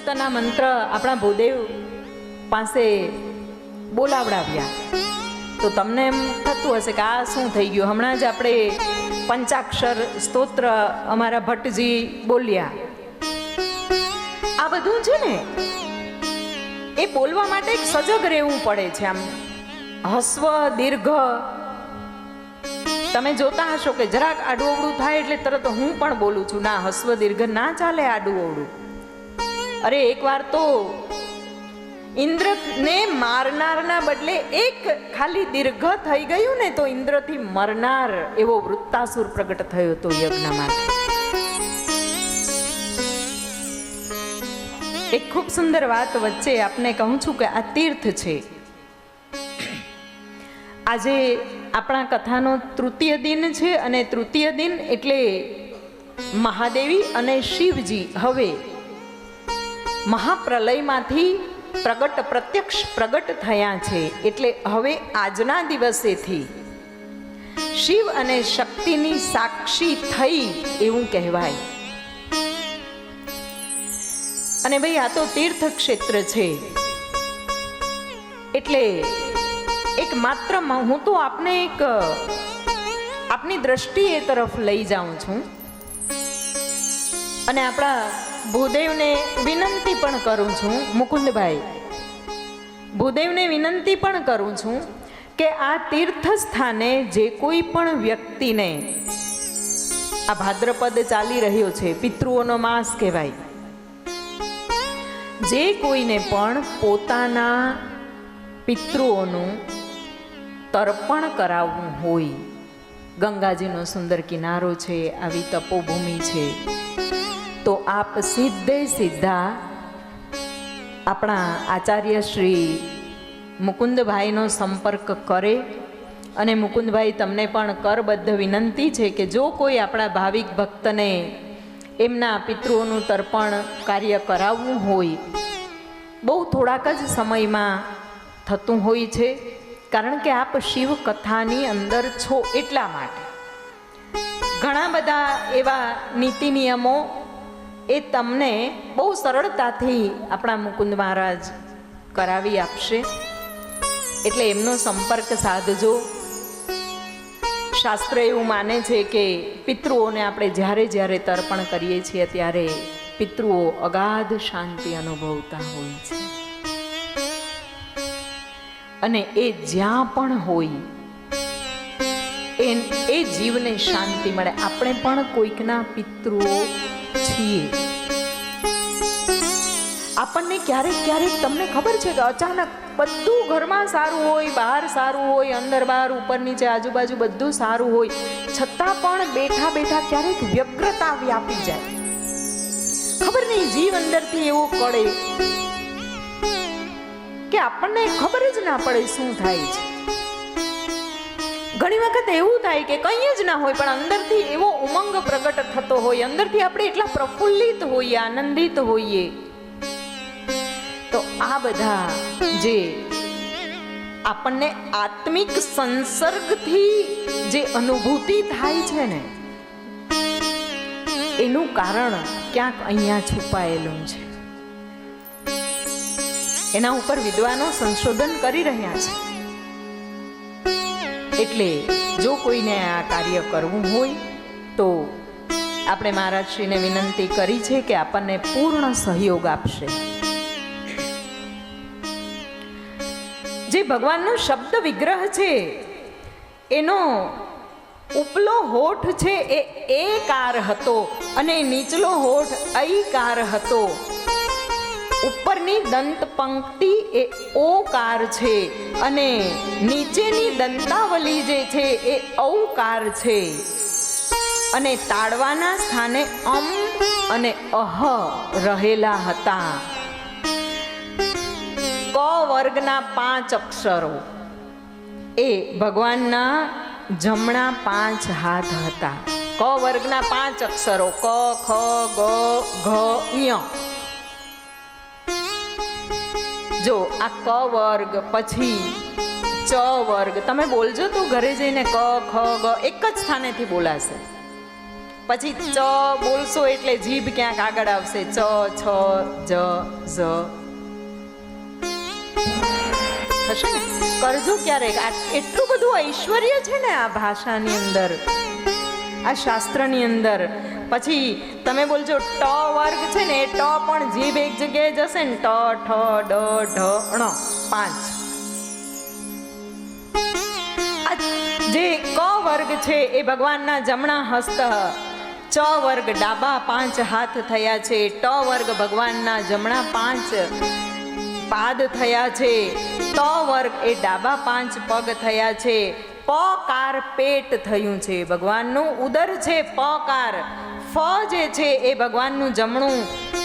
સપ્તના મંત્ર આપણા ભૂદેવ પાસે બોલાવડાવ્યા તો તમને એમ થતું હશે કે આ શું થઈ ગયું. હમણાં જ આપણે પંચાક્ષર સ્તોત્ર અમારા ભટ્ટજી બોલ્યા. આ બધું છે ને એ બોલવા માટે એક સજગ રહેવું પડે છે. આમ હસ્વ દીર્ઘ તમે જોતા હશો કે જરાક આડું અવળું થાય એટલે તરત હું પણ બોલું છું, ના હસ્વ દીર્ઘ ના ચાલે આડું અવળું. અરે એકવાર તો ઇન્દ્રને મારનારના બદલે એક ખાલી દીર્ઘ થઈ ગયું ને તો ઇન્દ્રથી મરનાર એવો વૃત્તાસુર પ્રગટ થયો હતો યજ્ઞમાં. એક ખૂબ સુંદર વાત વચ્ચે આપને કહું છું કે આ તીર્થ છે. આજે આપણા કથાનો તૃતીય દિન છે અને તૃતીય દિન એટલે મહાદેવી અને શિવજી હવે મહાપ્રલયમાંથી પ્રત્યક્ષ પ્રગટ થયા છે. એટલે હવે આજના દિવસેથી શિવ અને શક્તિની સાક્ષી થઈ એવું કહેવાય. અને ભાઈ આ તો તીર્થ ક્ષેત્ર છે એટલે એક માત્ર હું તો આપને એક આપની દ્રષ્ટિ એ તરફ લઈ જાઉં છું અને આપણા ભૂદેવને વિનંતી પણ કરું છું, મુકુંદભાઈ ભૂદેવને વિનંતી પણ કરું છું કે આ તીર્થ સ્થાને જે કોઈ પણ વ્યક્તિને, આ ભાદ્રપદ ચાલી રહ્યો છે, પિતૃઓનો માસ કહેવાય, જે કોઈને પણ પોતાના પિતૃઓનું તર્પણ કરાવવું હોય, ગંગાજીનો સુંદર કિનારો છે, આવી તપોભૂમિ છે, તો આપ સીધે સીધા આપણા આચાર્ય શ્રી મુકુંદભાઈનો સંપર્ક કરે. અને મુકુંદભાઈ તમને પણ કરબદ્ધ વિનંતી છે કે જો કોઈ આપણા ભાવિક ભક્તને એમના પિતૃઓનું તર્પણ કાર્ય કરાવવું હોય, બહુ થોડાક જ સમયમાં થતું હોય છે, કારણ કે આપ શિવ કથાની અંદર છો એટલા માટે. ઘણા બધા એવા નીતિ નિયમો એ તમને બહુ સરળતાથી આપણા મુકુંદ મહારાજ કરાવી આપશે. એટલે એમનો સંપર્ક સાધજો. શાસ્ત્ર એવું માને છે કે પિતૃઓને આપણે જ્યારે જ્યારે તર્પણ કરીએ છીએ ત્યારે પિતૃઓ અગાધ શાંતિ અનુભવતા હોય છે અને એ જ્યાં પણ હોય એ જીવને શાંતિ મળે. આપણે પણ કોઈકના પિતૃઓ છીએ. આપણને ક્યારેક ક્યારેક તમને ખબર છે કે અચાનક બધું ઘરમાં સારું હોય, બહાર સારું હોય, અંદર બહાર ઉપર નીચે આજુબાજુ બધું સારું હોય, છતાં પણ બેઠા બેઠા ક્યારેક વ્યગ્રતા વ્યાપી જાય. ખબર નહીં જીવ અંદરથી એવો કળે કે આપણને ખબર જ ના પડે શું થાય છે. ઘણી વખત એવું થાય કે કંઈ જ ના હોય પણ અંદરથી એવો ઉમંગ પ્રગટ થતો હોય, અંદરથી આપણે એટલા પ્રફુલ્લિત હોઈએ, આનંદિત હોઈએ. તો આ બધા જે આપણને આત્મિક સંસર્ગથી જે અનુભૂતિ થાય છે ને, એનું કારણ ક્યાંક અહીંયા છુપાયેલું છે. એના ઉપર વિદ્વાનો સંશોધન કરી રહ્યા છે. એટલે જો કોઈને આ કાર્ય કરવું હોય તો આપણે મહારાજશ્રીને વિનંતી કરી છે કે આપણને પૂર્ણ સહયોગ આપશે. જે ભગવાનનો શબ્દ વિગ્રહ છે એનો ઉપલો હોઠ છે એ એકાર હતો અને નીચલો હોઠ ઐકાર હતો. ઉપરની દંત પંક્તિ એ ઓકાર છે અને નીચેની દંતાવલી જે છે એ ઔકાર છે અને તાળવાના સ્થાને અમ અને અહ રહેલા હતા. ક વર્ગના 5 અક્ષરો એ ભગવાનના જમણા 5 હાથ હતા. ક વર્ગના 5 અક્ષરો ક ખ ગ ઘ ય. જો આ ક વર્ગ પછી ચ વર્ગ તમે બોલજો તો ઘરે જઈને ક ખ ગ એક જ સ્થાનેથી બોલાશે. પછી ચ બોલશો એટલે જીભ ક્યાંક આગળ આવશે. ચ, છ, જ, ઝ થશે ને. કરજો ક્યારેક. એટલું બધું ઐશ્વર્ય છે ને આ ભાષાની અંદર, આ શાસ્ત્રની અંદર. પછી તમે બોલજો ટ વર્ગ છે ને, એ ટ પણ જીભ એક જગ્યાએ જશે ને. ટ, ઠ, ડ, ઢ, ણ 5. જે ક વર્ગ છે એ ભગવાનના જમણા હસ્ત. ચ વર્ગ ડાબા 5 હાથ થયા છે. ટ વર્ગ ભગવાનના જમણા 5 પાદ થયા છે. ત વર્ગ એ ડાબા 5 પગ થયા છે. પકાર પેટ થયું છે, ભગવાનનું ઉદર છે. પકાર ફ જે છે એ ભગવાનનું જમણું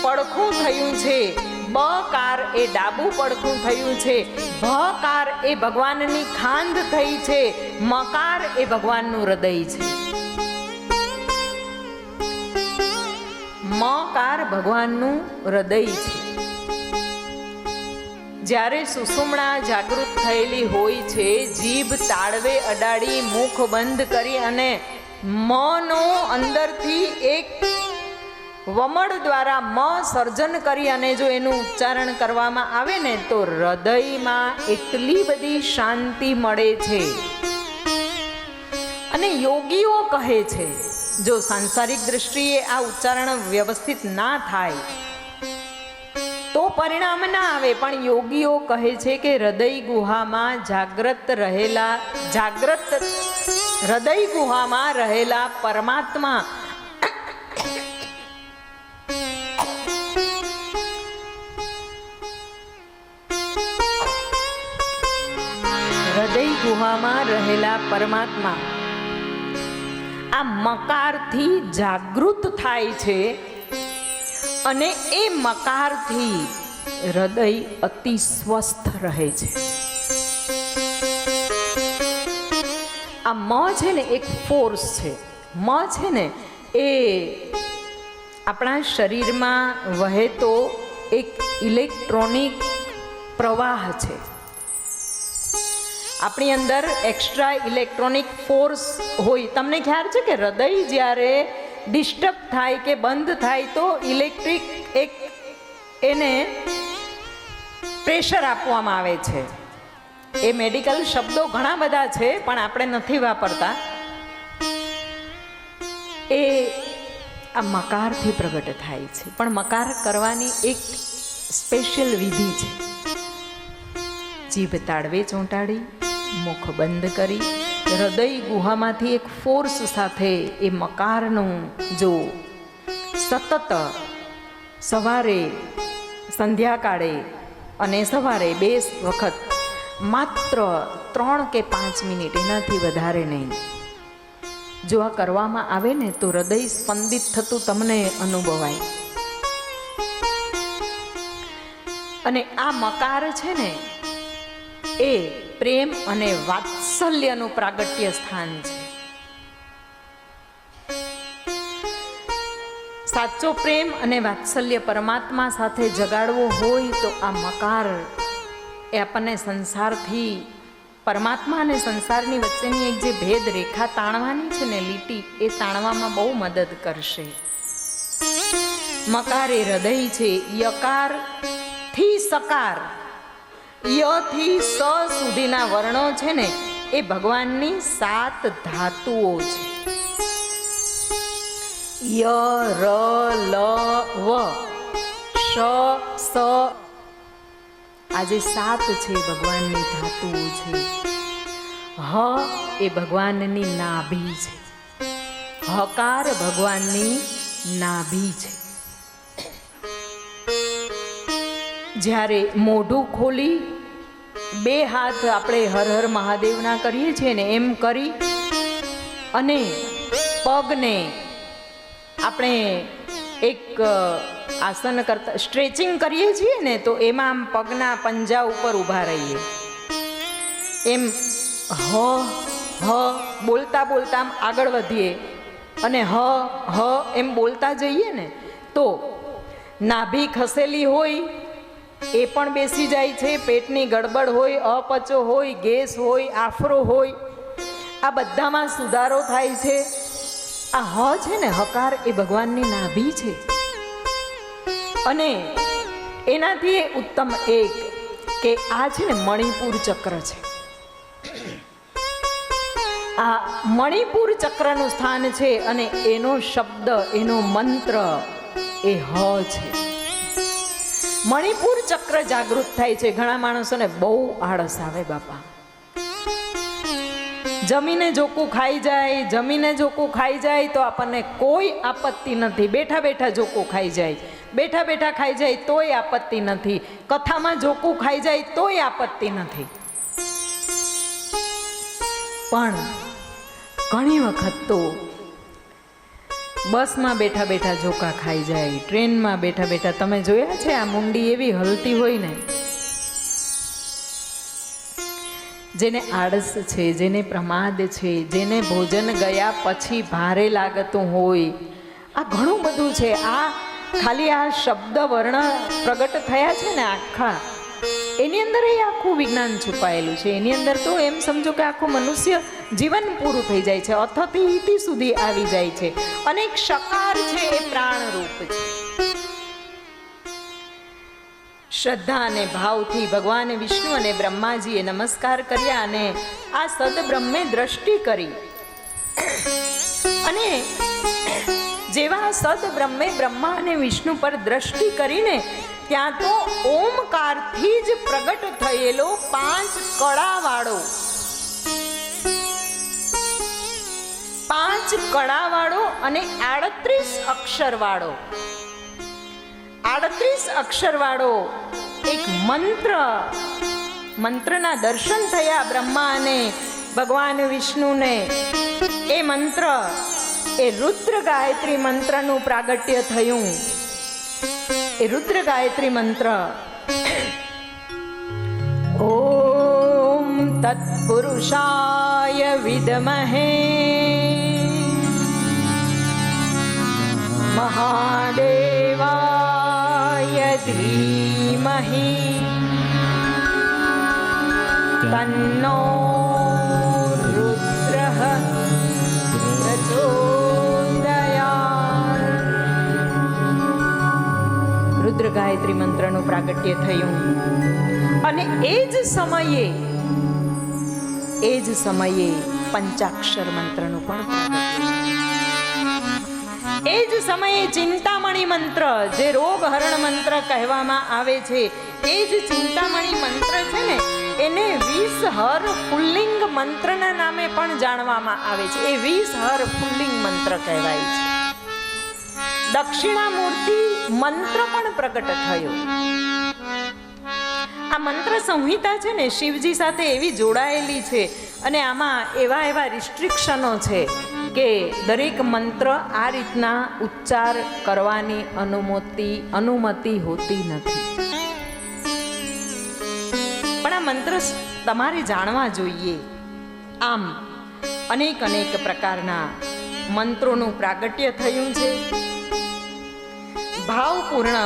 પડખું થયું છે. બકાર એ ડાબું પડખું થયું છે. ભકાર એ ભગવાનની ખાંડ થઈ છે. મકાર એ ભગવાનનું હૃદય છે. મકાર ભગવાનનું હૃદય છે. જ્યારે સુષુમ્ણા જાગૃત થયેલી હોય છે, જીભ તાળવે અડાડી મુખ બંધ કરી અને મનો અંદરથી એક વમળ દ્વારા મ સર્જન કરી અને જો એનું ઉચ્ચારણ કરવામાં આવે ને તો હૃદયમાં એટલી બધી શાંતિ મળે છે. અને યોગીઓ કહે છે, જો સાંસારિક દ્રષ્ટિએ આ ઉચ્ચારણ વ્યવસ્થિત ના થાય તો પરિણામ ના આવે, પણ યોગીઓ કહે છે કે હૃદય ગુહામાં હૃદય ગુહામાં રહેલા પરમાત્મા હૃદય ગુહામાં રહેલા પરમાત્મા આ મકારથી જાગૃત થાય છે અને એ મકારથી હૃદય અતિ સ્વસ્થ રહે છે. આ મ છે ને એક ફોર્સ છે. મ છે ને એ આપણા શરીરમાં વહેતો એક ઇલેક્ટ્રોનિક પ્રવાહ છે. આપણી અંદર એક્સ્ટ્રા ઇલેક્ટ્રોનિક ફોર્સ હોય. તમને ખ્યાલ છે કે હૃદય જ્યારે ડિસ્ટર્બ થાય કે બંધ થાય તો ઇલેક્ટ્રિક એક એને પ્રેશર આપવામાં આવે છે. એ મેડિકલ શબ્દો ઘણા બધા છે પણ આપણે નથી વાપરતા. એ આ મકારથી પ્રગટ થાય છે. પણ મકાર કરવાની એક સ્પેશિયલ વિધિ છે. જીભ તાળવે ચોંટાડી મુખ બંધ કરી હૃદય ગુહામાંથી એક ફોર્સ સાથે એ મકારનું જો સતત સવારે, સંધ્યાકાળે અને સવારે 2 વખત માત્ર 3 કે 5 મિનિટ, એનાથી વધારે નહીં, જો આ કરવામાં આવે ને તો હૃદય સ્પંદિત થતું તમને અનુભવાય. અને આ મકાર છે ને એ પ્રેમ અને વાત્સલ્યનું પ્રાગટ્ય સ્થાન છે. સાચો પ્રેમ અને વાત્સલ્ય પરમાત્મા સાથે જગાડવો હોય તો આ મકાર એ આપણને સંસારથી, પરમાત્મા અને સંસારની વચ્ચેની એક જે ભેદ રેખા તાણવાની છે ને લીટી, એ તાણવામાં બહુ મદદ કરશે. મકાર એ હૃદય છે. યકાર થી સકાર, ય થી સ સુધીના વર્ણો છે ને એ ભગવાનની 7 ધાતુઓ છે. ય, ર, લ, વ, શ, સ, આ જે 7 છે ભગવાનની ધાતુઓ છે. હ એ ભગવાનની નાભી છે. હકાર ભગવાનની નાભી છે. જ્યારે મોઢું ખોલી 2 હાથ આપણે હર હર મહાદેવના કરીએ છીએ ને એમ કરી અને પગને આપણે એક આસન કરતા સ્ટ્રેચિંગ કરીએ છીએ ને તો એમાં આમ પગના પંજા ઉપર ઊભા રહીએ. એમ હ હ બોલતા બોલતા આમ આગળ વધીએ અને હ હ એમ બોલતા જઈએ ને તો નાભી ખસેલી હોય એ પણ બેસી જાય છે. પેટની ગડબડ હોય, અપચો હોય, ગેસ હોય, આફરો હોય, આ બધામાં સુધારો થાય છે. આ હ છે ને, હકાર એ ભગવાનની નાભી છે, અને એનાથી ઉત્તમ એક કે આ છે ને મણિપુર ચક્ર છે. આ મણિપુર ચક્રનું સ્થાન છે અને એનો શબ્દ, એનો મંત્ર એ હ છે. મણિપુર ચક્ર જાગૃત થાય છે. ઘણા માણસોને બહુ આળસ આવે બાપા. જમીને જોકું ખાઈ જાય તો આપણને કોઈ આપત્તિ નથી. બેઠા બેઠા જોકું ખાઈ જાય તોય આપત્તિ નથી. કથામાં જોકું ખાઈ જાય તોય આપત્તિ નથી. પણ ઘણી વખત તો બસમાં બેઠા બેઠા જોકા ખાઈ જાય, ટ્રેનમાં બેઠા બેઠા. તમે જોયા છે આ મુંડી એવી હલતી હોય ને, જેને આળસ છે, જેને પ્રમાદ છે, જેને ભોજન ગયા પછી ભારે લાગતું હોય, આ ઘણું બધું છે. આ ખાલી આ શબ્દ વર્ણ પ્રગટ થયા છે ને આખા, એની અંદર એ આખું વિજ્ઞાન છુપાયેલું છે. એની અંદર તો એમ સમજો કે આખું મનુષ્ય જીવન પૂરું થઈ જાય છે, અથથી ઇતિ સુધી આવી જાય છે. અને એક શકાર છે એ પ્રાણરૂપ છે. શ્રદ્ધા અને ભાવથી ભગવાન વિષ્ણુ અને બ્રહ્માજીએ નમસ્કાર કર્યા અને આ સદબ્રહ્મે દ્રષ્ટિ કરી. અને જેવા સદબ્રહ્મે બ્રહ્મા અને વિષ્ણુ પર દ્રષ્ટિ કરીને ત્યાં તો ઓમકારથી જ પ્રગટ થયેલો 5 કળાવાળો અને 38 અક્ષરવાળો એક મંત્રના દર્શન થયા બ્રહ્મા અને ભગવાન વિષ્ણુને. એ મંત્ર એ રુદ્ર ગાયત્રી મંત્રનું પ્રાગટ્ય થયું. એ રુદ્ર ગાયત્રી મંત્ર ઓમ તત્પુરુષાય વિદ્મહે મહાદેવાય ધીમહિ તન્નો રુદ્રઃ પ્રચોદયાત્. રુદ્ર ગાયત્રી મંત્રનું પ્રાગટ્ય થયું. અને એ જ સમયે પંચાક્ષર મંત્રનું પણ પ્રાગટ્ય. એ જ સમયે ચિંતામણી મંત્ર, જે રોગ હરણ મંત્ર કહેવામાં આવે છે, એ જ ચિંતામણી મંત્ર છે ને, એને 20 હર પુલ્લિંગ મંત્રના નામે પણ જાણવામાં આવે છે. એ 20 હર પુલ્લિંગ મંત્ર કહેવાય છે. દક્ષિણામૂર્તિ મંત્ર પણ પ્રગટ થયો. આ મંત્ર સંહિતા છે ને શિવજી સાથે એવી જોડાયેલી છે, અને આમાં એવા રિસ્ટ્રિક્શનો છે કે દરેક મંત્ર આ રીતના ઉચ્ચાર કરવાની અનુમતિ હોતી નથી. પણ આ મંત્ર તમારે જાણવા જોઈએ. આમ અનેક પ્રકારના મંત્રોનું પ્રાગટ્ય થયું છે. ભાવપૂર્ણ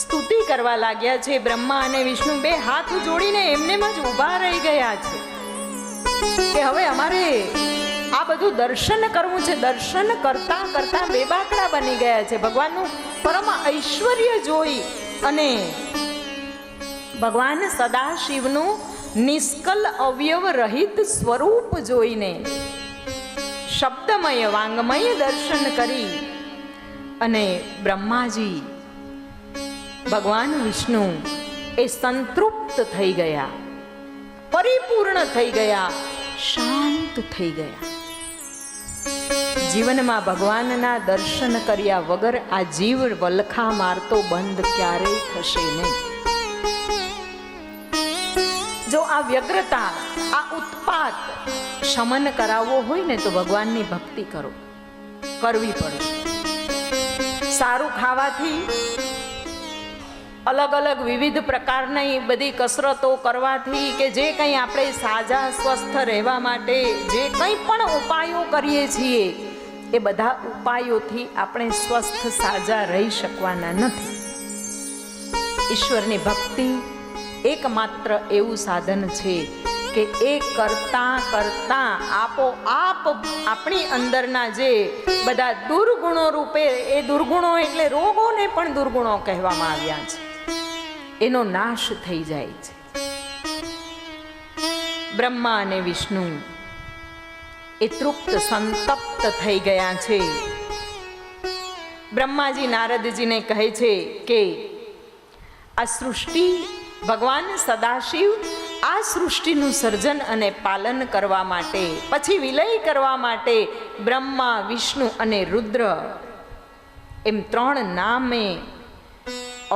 સ્તુતિ કરવા લાગ્યા છે. બ્રહ્મા અને વિષ્ણુ 2 હાથ જોડીને એમનેમ જ ઊભા રહી ગયા છે કે હવે અમારે આ બધું દર્શન કરવું છે. દર્શન કરતા કરતા બેબાકડા બની ગયા છે. ભગવાનનું પરમ ઐશ્વર્ય જોઈ અને ભગવાન સદાશિવનું નિષ્કલ અવયવ રહિત સ્વરૂપ જોઈને શબ્દમય વાંગમય દર્શન કરી અને બ્રહ્માજી ભગવાન વિષ્ણુ એ સંતૃપ્ત થઈ ગયા, પરિપૂર્ણ થઈ ગયા, શાંત થઈ ગયા. જીવનમાં ભગવાનના દર્શન કર્યા વગર આ જીવ વલખા મારતો બંધ ક્યારેય થશે નહીં. જો આ વ્યગ્રતા, આ ઉત્પાત શમન કરાવવો હોય ને તો ભગવાનની ભક્તિ કરવી પડશે. સારું ખાવાથી, અલગ વિવિધ પ્રકારની બધી કસરતો કરવાથી, કે જે કંઈ આપણે સાજા સ્વસ્થ રહેવા માટે જે કંઈ પણ ઉપાયો કરીએ છીએ, એ બધા ઉપાયોથી આપણે સ્વસ્થ સાજા રહી શકવાના નથી. ઈશ્વરની ભક્તિ એકમાત્ર એવું સાધન છે કે એ કરતા કરતા આપોઆપ આપણી અંદરના જે બધા દુર્ગુણો રૂપે, એ દુર્ગુણો એટલે રોગોને પણ દુર્ગુણો કહેવામાં આવ્યા છે, એનો નાશ થઈ જાય છે. બ્રહ્મા અને વિષ્ણુ એ તૃપ્ત સંતપ્ત થઈ ગયા છે. બ્રહ્માજી નારદજીને કહે છે કે આ સૃષ્ટિ, ભગવાન સદાશિવ આ સૃષ્ટિનું સર્જન અને પાલન કરવા માટે, પછી વિલય કરવા માટે બ્રહ્મા, વિષ્ણુ અને રુદ્ર એમ 3 નામે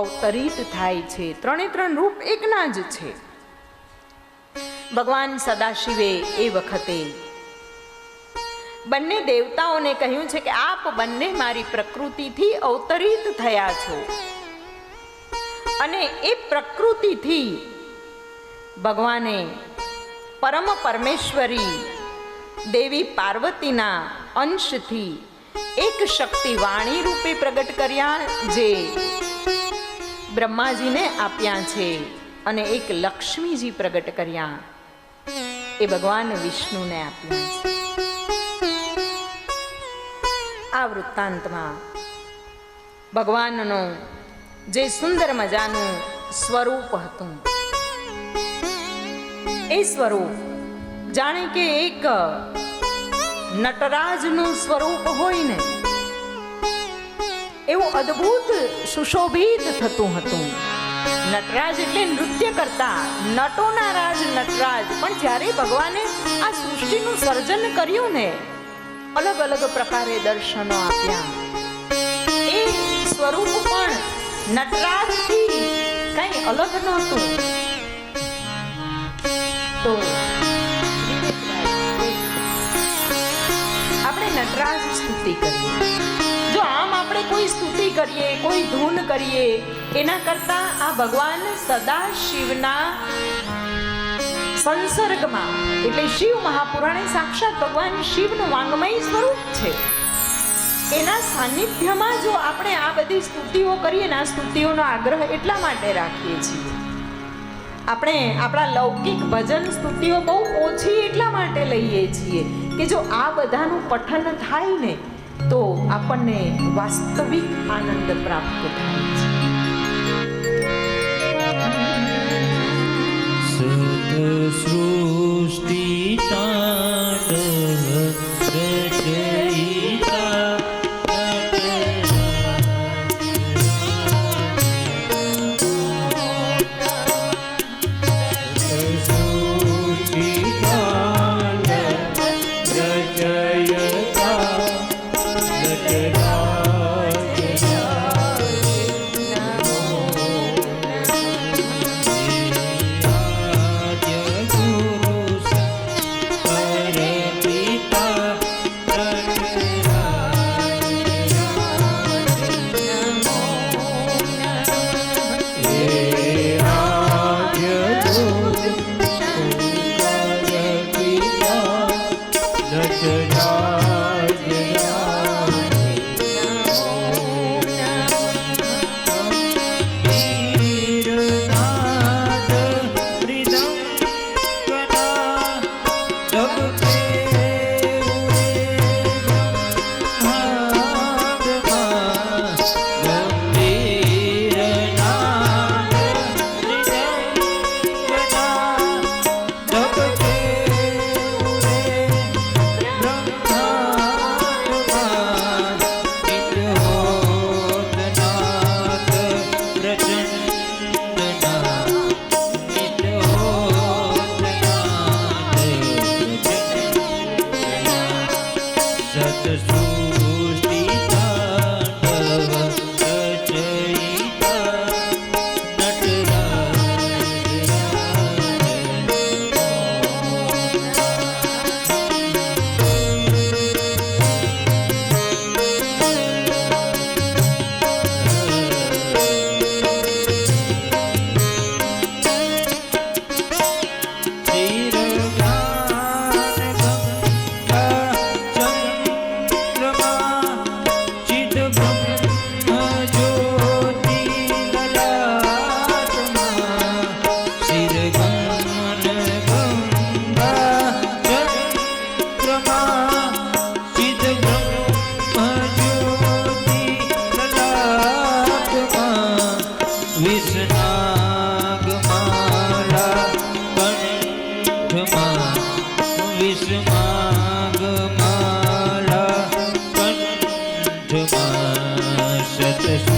અવતરિત થાય છે. 3 રૂપ એકના જ છે. ભગવાન સદાશિવે એ વખતે બંને દેવતાઓને કહ્યું છે કે આપ બંને મારી પ્રકૃતિથી અવતરિત થયા છો અને એ પ્રકૃતિથી ભગવાને પરમ પરમેશ્વરી દેવી પાર્વતીના અંશથી એક શક્તિ વાણી રૂપે પ્રગટ કર્યા, જે બ્રહ્માજીને આપ્યા છે, અને એક લક્ષ્મીજી પ્રગટ કર્યા, એ ભગવાન વિષ્ણુને આપ્યા છે. આ વૃત્તાંતમાં ભગવાનનું જે સુંદર મજાનું સ્વરૂપ હતું, એ સ્વરૂપ જાણે કે એક નટરાજનું સ્વરૂપ હોય ને એવું અદ્ભુત સુશોભિત થતું હતું. નટરાજ એટલે નૃત્ય કરતા, નટોના રાજ નટરાજ. પણ જ્યારે ભગવાને આ સૃષ્ટિનું સર્જન કર્યું ને, અલગ અલગ પ્રકારે દર્શનો આપ્યા, એ સ્વરૂપ પણ નટરાજથી કઈ અલગ નહોતું. તો આપણે નટરાજ સ્તુતિ કરીએ. જો આમ આપણે કોઈ સ્તુતિ કરીએ, કોઈ ધૂન કરીએ, એના કરતા આ ભગવાન સદાશિવના સંસર્ગમાં, એટલે શિવ મહાપુરાણ એ સાક્ષાત ભગવાન શિવનું વાંગમય સ્વરૂપ છે, એના સાનિધ્યમાં જો આપણે આ બધી સ્તુતિઓ કરીએ ને, આ સ્તુતિઓનો આગ્રહ એટલા માટે રાખીએ છીએ. આપણે આપણા લૌકિક ભજન સ્તુતિઓ બહુ ઓછી એટલા માટે લઈએ છીએ કે જો આ બધાનું પઠન થાય ને તો આપણને વાસ્તવિક આનંદ પ્રાપ્ત થાય છે. સૃષ્ટિ તાંડવ રચયિતા વિષનાગમાલા કંઠમાં વિષનાગમાલા કંઠમાં સતસુચિતા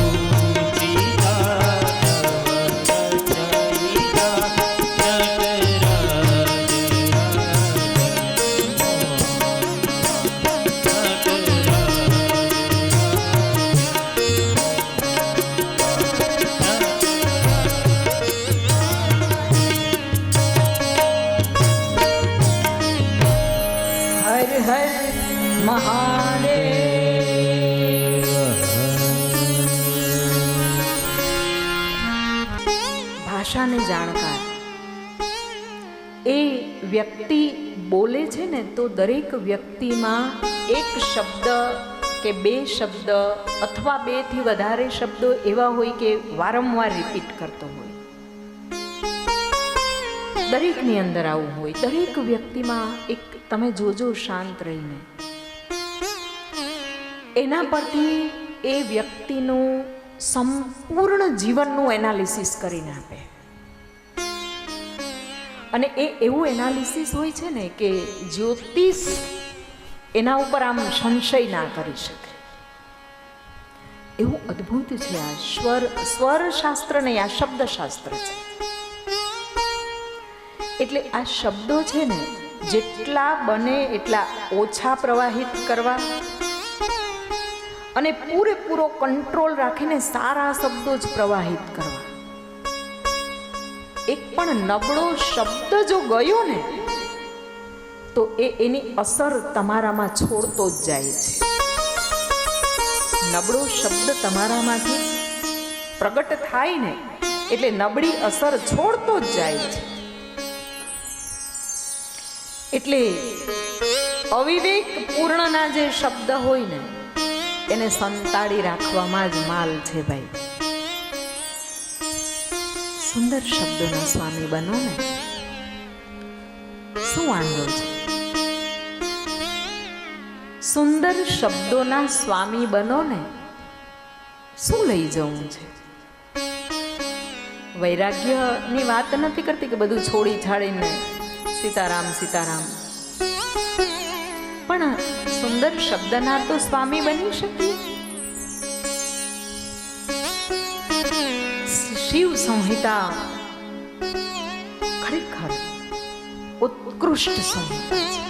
ભાષાને જાણકાર એ વ્યક્તિ બોલે છે ને તો દરેક વ્યક્તિમાં એક શબ્દ કે બે શબ્દ અથવા બે થી વધારે શબ્દો એવા હોય કે વારંવાર રિપીટ કરતો હોય. દરેકની અંદર આવું હોય. દરેક વ્યક્તિમાં એક તમે જોજો શાંત રહીને એના પરથી એ વ્યક્તિનું સંપૂર્ણ જીવનનું એનાલિસિસ કરીને આપે. અને એ એવું એનાલિસિસ હોય છે ને કે જ્યોતિષ એના ઉપર આમ સંશય ના કરી શકે એવું અદ્ભુત છે. આ સ્વર શાસ્ત્ર નહીં, આ શબ્દ શાસ્ત્ર છે. એટલે આ શબ્દો છે ને જેટલા બને એટલા ઓછા પ્રવાહિત કરવા અને પૂરેપૂરો કંટ્રોલ રાખીને સારા શબ્દો જ પ્રવાહિત કરવા. એક પણ નબળો શબ્દ જો ગયો ને તો એની અસર તમારામાં છોડતો જ જાય છે. નબળો શબ્દ તમારામાંથી પ્રગટ થાય ને એટલે નબળી અસર છોડતો જ જાય છે. એટલે અવિવેક પૂર્ણના જે શબ્દ હોય ને એને સંતાડી રાખવામાં જ માલ છે ભાઈ. સુંદર શબ્દોના સ્વામી બનો ને, શું વાંધો છે? સુંદર શબ્દોના સ્વામી બનો ને, શું લઈ જવું છે? વૈરાગ્યની વાત નથી કરતી કે બધું છોડી છાડીને સીતારામ સીતારામ, પણ સુંદર શબ્દના તો સ્વામી બની શકીએ. શિવ સંહિતા ખરેખર ઉત્કૃષ્ટ સંહિતા છે.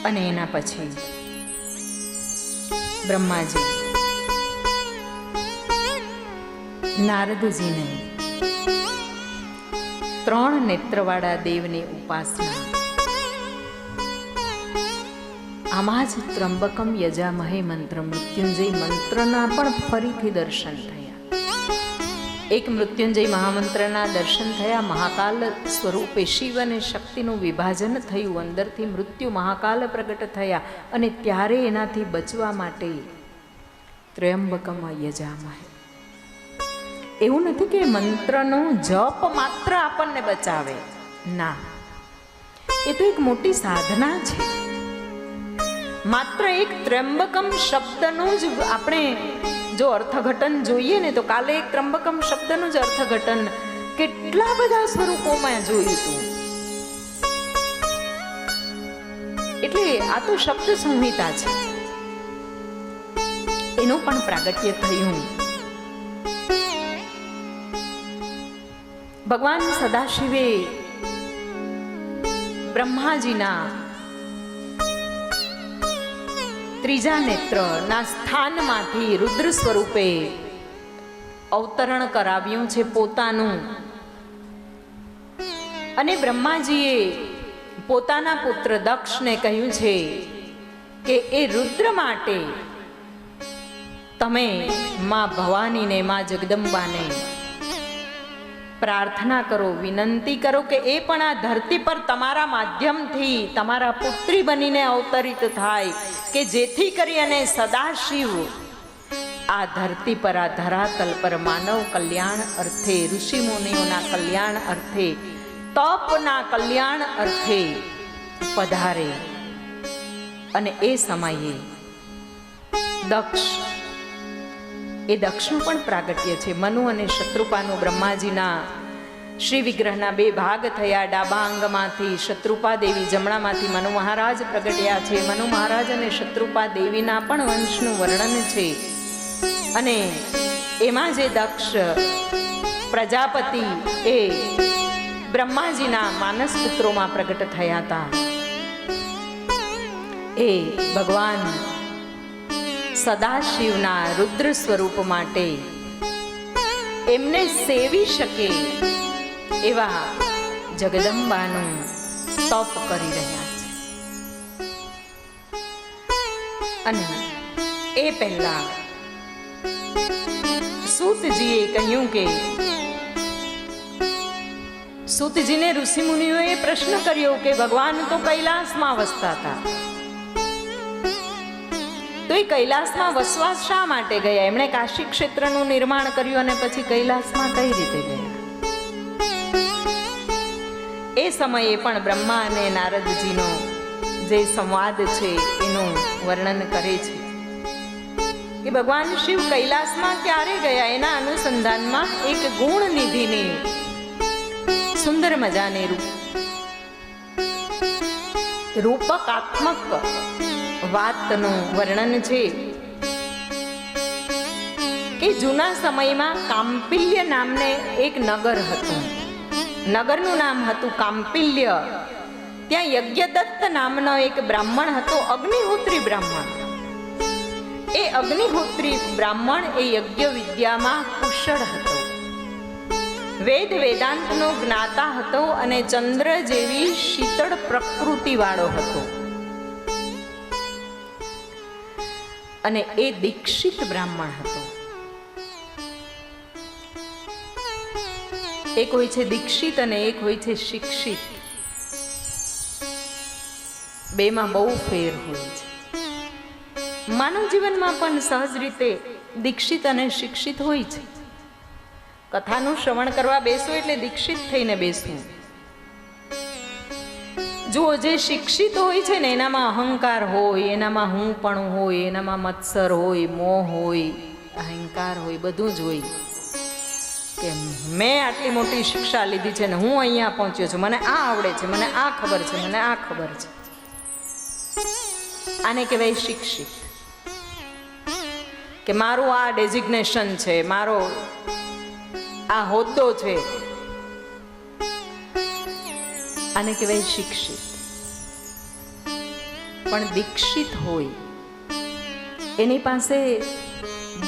અને એના પછી બ્રહ્માજી નારદજીને 3 નેત્રવાળા દેવની ઉપાસના, આમાં જ ત્રંબકમ યજામહે મંત્ર મૃત્યુંજય મંત્રના પણ ફરીથી દર્શન થયા. એક મૃત્યુંજય મહામંત્રના દર્શન થયા. મહાકાલ સ્વરૂપે શિવ અને શક્તિનું વિભાજન થયું. અંદરથી મૃત્યુ મહાકાલ પ્રગટ થયા અને ત્યારે એનાથી બચવા માટે ત્રયંબકમ યજામહે. એવું નથી કે મંત્રનો જપ માત્ર આપણને બચાવે, ના, એ તો એક મોટી સાધના છે. માત્ર એક ત્રંબકમ શબ્દનું જ આપણે જો અર્થઘટન જોઈએ ને તો કાલે એક ત્રંબકમ શબ્દનું જ અર્થઘટન કેટલા બધા સ્વરૂપોમાં જોયું હતું. એટલે આ તો શબ્દ સંહિતા છે, એનું પણ પ્રાગટ્ય થયું. ભગવાન સદાશિવે બ્રહ્માજીના 3જા નેત્રના સ્થાનમાંથી રુદ્ર સ્વરૂપે અવતરણ કરાવ્યું છે પોતાનું. અને બ્રહ્માજીએ પોતાના પુત્ર દક્ષને કહ્યું છે કે એ રુદ્ર માટે તમે માં ભવાનીને, માં જગદંબાને પ્રાર્થના કરો, વિનંતી કરો કે એ પણ આ ધરતી પર તમારા માધ્યમથી તમારા પુત્રી બનીને અવતરિત થાય, કે જેથી કરી અને સદાશિવ આ ધરતી પર, આ ધરાતલ પર માનવ કલ્યાણ અર્થે, ઋષિ મુનિઓના કલ્યાણ અર્થે, તપના કલ્યાણ અર્થે પધારે. અને એ સમયે દક્ષ એ દક્ષનું પણ પ્રાગટ્ય છે. મનુ અને શત્રુપાનું બ્રહ્માજીના શ્રી વિગ્રહના બે ભાગ થયા. ડાબા અંગમાંથી શત્રુપા દેવી, જમણામાંથી મનુ મહારાજ પ્રગટ્યા છે. મનુ મહારાજ અને શત્રુપા દેવીના પણ વંશનું વર્ણન છે. અને એમાં જે દક્ષ પ્રજાપતિ એ બ્રહ્માજીના માનસ પુત્રોમાં પ્રગટ થયા હતા, એ ભગવાન સદાશિવના રુદ્ર સ્વરૂપ માટે એમને સેવી શકે એવા જગદંબાનું તપ કરી રહ્યા છે. અને એ પહેલા સૂતજીએ કહ્યું કે સૂતજીને ઋષિ મુનિઓએ પ્રશ્ન કર્યો કે ભગવાન તો કૈલાસમાં વસતા હતા, તો એ કૈલાસમાં વસવા શા માટે ગયા? એમણે કાશી ક્ષેત્રનું નિર્માણ કર્યું અને પછી કૈલાસમાં કઈ રીતે ગયા? એ સમયે પણ બ્રહ્મા અને નારદજીનો જે સંવાદ છે એનું વર્ણન કરે છે કે ભગવાન શિવ કૈલાસમાં ક્યારે ગયા? એના અનુસંધાનમાં એક ગુણ નિધિની સુંદર મજાની રૂપકાત્મક વાતનું વર્ણન છે કે જૂના સમયમાં કામ્પિલ્ય નામને એક નગર હતું. નગરનું નામ હતું કામ્પિલ્ય. ત્યાં યજ્ઞદત્ત નામનો એક બ્રાહ્મણ હતો, અગ્નિહોત્રી બ્રાહ્મણ. એ અગ્નિહોત્રી બ્રાહ્મણ એ યજ્ઞ વિદ્યામાં કુશળ હતો, વેદ વેદાંતનો જ્ઞાતા હતો અને ચંદ્ર જેવી શીતળ પ્રકૃતિ વાળો હતો. અને એ દીક્ષિત બ્રાહ્મણ હતો. એક હોય છે દીક્ષિત અને એક હોય છે શિક્ષિત. બેમાં બહુ ફેર હોય છે. માનવ જીવનમાં પણ સહજ રીતે દીક્ષિત અને શિક્ષિત હોય છે. કથાનું શ્રવણ કરવા બેસો એટલે દીક્ષિત થઈને બેસવું. જુઓ, જે શિક્ષિત હોય છે ને એનામાં અહંકાર હોય, એનામાં હું પણ હોય, એનામાં મત્સર હોય, મોહ હોય, અહંકાર હોય, બધું જ હોય કે મેં આટલી મોટી શિક્ષા લીધી છે ને હું અહીંયા પહોંચ્યો છું, મને આ આવડે છે, મને આ ખબર છે, મને આ ખબર છે. આને કહેવાય શિક્ષિત. કે મારું આ ડેઝિગ્નેશન છે, મારો આ હોદ્દો છે, આને કહેવાય શિક્ષિત. પણ દીક્ષિત હોય એની પાસે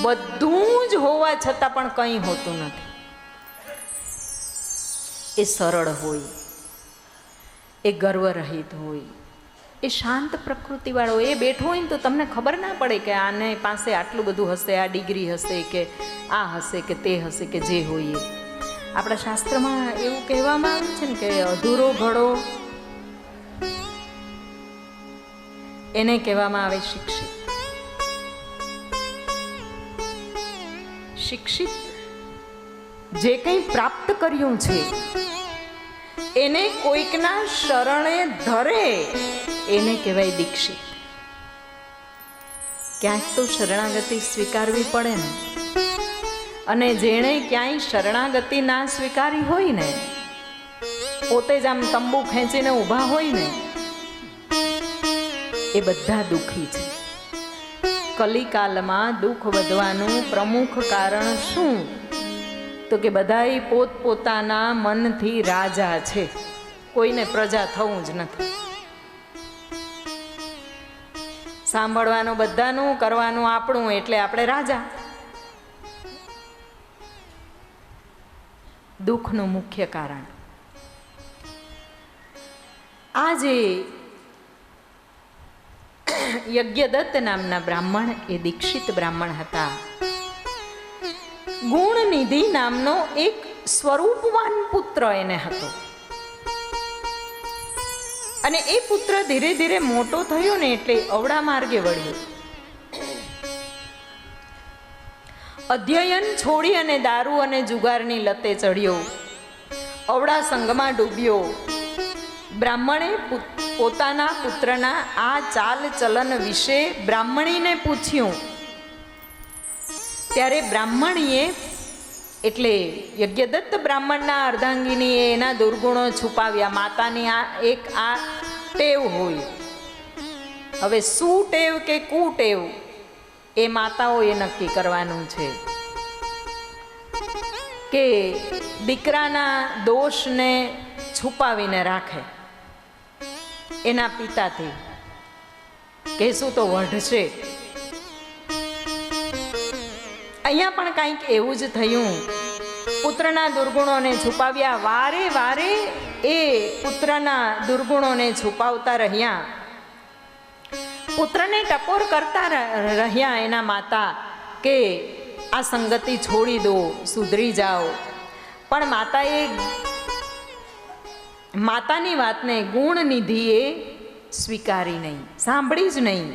બધું જ હોવા છતાં પણ કંઈ હોતું નથી. એ સરળ હોય, એ ગર્વ રહિત હોય, એ શાંત પ્રકૃતિ વાળો. એ બેઠો હોય ને તો તમને ખબર ના પડે કે આને પાસે આટલું બધું હશે, આ ડિગ્રી હશે, કે આ હશે, કે તે હશે, કે જે હોય એ. આપણા શાસ્ત્રમાં એવું કહેવામાં આવ્યું છે ને કે અધૂરો ઘડો એને કહેવામાં આવે શિક્ષિત. શિક્ષિત જે કંઈ પ્રાપ્ત કર્યું છે એને કોઈકના શરણે ધરે એને કહેવાય દીક્ષિત. ક્યાંક તો શરણાગતિ સ્વીકારવી પડે ને. અને જેણે ક્યાંય શરણાગતિ ના સ્વીકારી હોય ને, પોતે જ આમ તંબુ ખેંચીને ઊભા હોય ને, એ બધા દુઃખી છે. કલિકાલમાં દુઃખ વધવાનું પ્રમુખ કારણ શું? તો કે બધાય પોતપોતાના મનથી રાજા છે, કોઈને પ્રજા થવું જ નથી. સાંભળવાનું બધાનું, કરવાનું આપણું, એટલે આપણે રાજા. દુઃખનું મુખ્ય કારણ આજે યજ્ઞદત્ત નામના બ્રાહ્મણ એ દીક્ષિત બ્રાહ્મણ હતા. ગુણનિધિ નામનો એક સ્વરૂપવાન પુત્ર એને હતો. અને એ પુત્ર ધીરે ધીરે મોટો થયો ને એટલે અવળા માર્ગે વળ્યો. અધ્યયન છોડી અને દારૂ અને જુગારની લતે ચડ્યો. અવળા સંગમાં ડૂબ્યો. બ્રાહ્મણે પોતાના પુત્રના આ ચાલ ચલન વિશે બ્રાહ્મણીને પૂછ્યું ત્યારે બ્રાહ્મણીએ એટલે યજ્ઞદત્ત બ્રાહ્મણના અર્ધાંગીનીએ એના દુર્ગુણો છુપાવ્યા. માતાની આ ટેવ હોય. હવે શું ટેવ કે કુટેવ એ માતાઓએ નક્કી કરવાનું છે કે દીકરાના દોષને છુપાવીને રાખે એના પિતાથી. કહેશું તો વઢશે. અહીંયા પણ કંઈક એવું જ થયું. પુત્રના દુર્ગુણોને છુપાવ્યા. વારે વારે એ પુત્રના દુર્ગુણોને છુપાવતા રહ્યા. પુત્રને ટકોર કરતા રહ્યા એના માતા કે આ સંગતિ છોડી દો, સુધરી જાઓ. પણ માતાની વાતને ગુણનિધિએ સ્વીકારી નહીં, સાંભળી જ નહીં.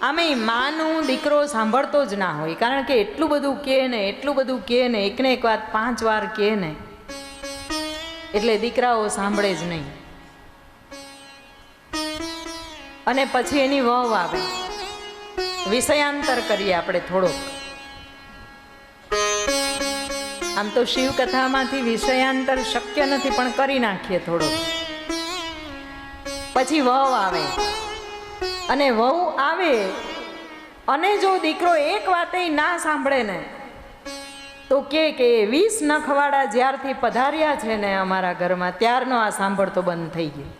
આમે માનું દીકરો સાંભળતો જ ના હોય, કારણ કે એટલું બધું કહે ને એકને એક વાત 5 વાર કહે ને એટલે દીકરાઓ સાંભળે જ નહીં. અને પછી એની વહુ આવે. વિષયાંતર કરીએ આપણે થોડોક. આમ તો શિવ કથામાંથી વિષયાંતર શક્ય નથી, પણ કરી નાખીએ થોડોક. પછી વહુ આવે અને વહુ આવે અને જો દીકરો એક વાતે ના સાંભળે ને તો કે 20 નખવાડા જ્યારથી પધાર્યા છે ને અમારા ઘરમાં ત્યારનો આ સાંભળતો બંધ થઈ ગયો.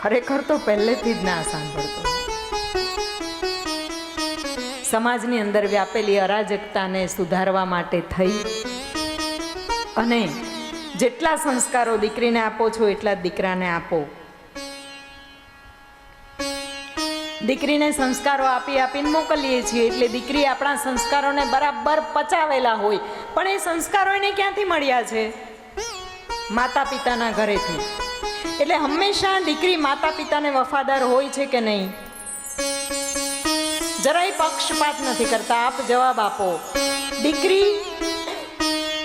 ખરેખર તો પહેલેથી જ ના સાંભળતો. સમાજની અંદર વ્યાપેલી અરાજકતાને સુધારવા માટે થઈ અને જેટલા સંસ્કારો દીકરીને આપો છો એટલા જ દીકરાને આપો. દીકરીને સંસ્કારો આપીને મોકલીએ છીએ એટલે દીકરી આપણા સંસ્કારોને બરાબર પચાવેલા હોય. પણ એ સંસ્કારો એને ક્યાંથી મળ્યા છે? માતા પિતાના ઘરેથી. એટલે હંમેશા દીકરી માતા પિતાને વફાદાર હોય છે કે નહીં? જરાય પક્ષપાત નથી કરતા. આપ જવાબ આપો. દીકરી,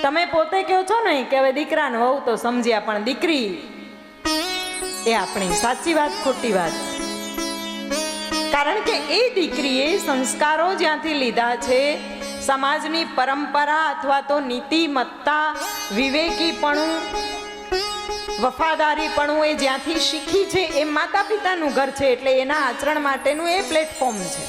તમે પોતે કહો છો ને કે હવે દીકરાને વહુ તો સમજ્યા, પણ દીકરી એ આપણી. સાચી વાત ખોટી વાત? કારણ કે એ દીકરીએ સંસ્કારો જ્યાંથી લીધા છે, સમાજની પરંપરા અથવા તો નીતિમત્તા, વિવેકીપણું, વફાદારીપણું એ જ્યાંથી શીખી છે એ માતા પિતાનું ઘર છે. એટલે એના આચરણ માટેનું એ પ્લેટફોર્મ છે.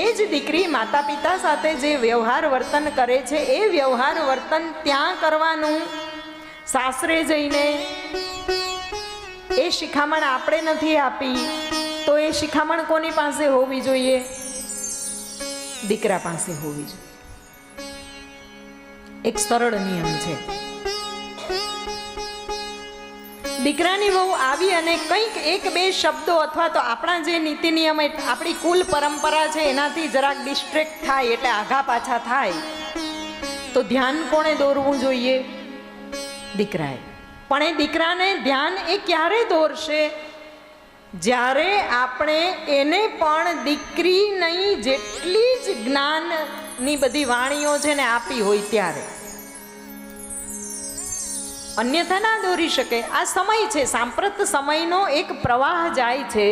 એ જ દીકરી માતા પિતા સાથે જે વ્યવહાર વર્તન કરે છે એ વ્યવહાર વર્તન ત્યાં કરવાનું. સાસરે જઈને એ શિખામણ આપણે નથી આપી તો એ શિખામણ કોની પાસે હોવી જોઈએ? દીકરા પાસે હોવી જોઈએ. એક સરળ નિયમ છે. દીકરાની વહુ આવી અને કંઈક 1-2 શબ્દો અથવા તો આપણા જે નીતિ નિયમ, આપણી કુલ પરંપરા છે એનાથી જરાક ડિસ્ટ્રેક્ટ થાય, એટલે આઘા પાછા થાય, તો ધ્યાન કોણે દોરવું જોઈએ? દીકરાએ. પણ એ દીકરાને ધ્યાન એ ક્યારે દોરશે? જ્યારે આપણે એને પણ દીકરી નહીં જેટલી જ જ્ઞાનની બધી વાણીઓ છે ને આપી હોય ત્યારે. અન્યથા ના દોરી શકે. આ સમય છે, સાંપ્રત સમયનો એક પ્રવાહ જાય છે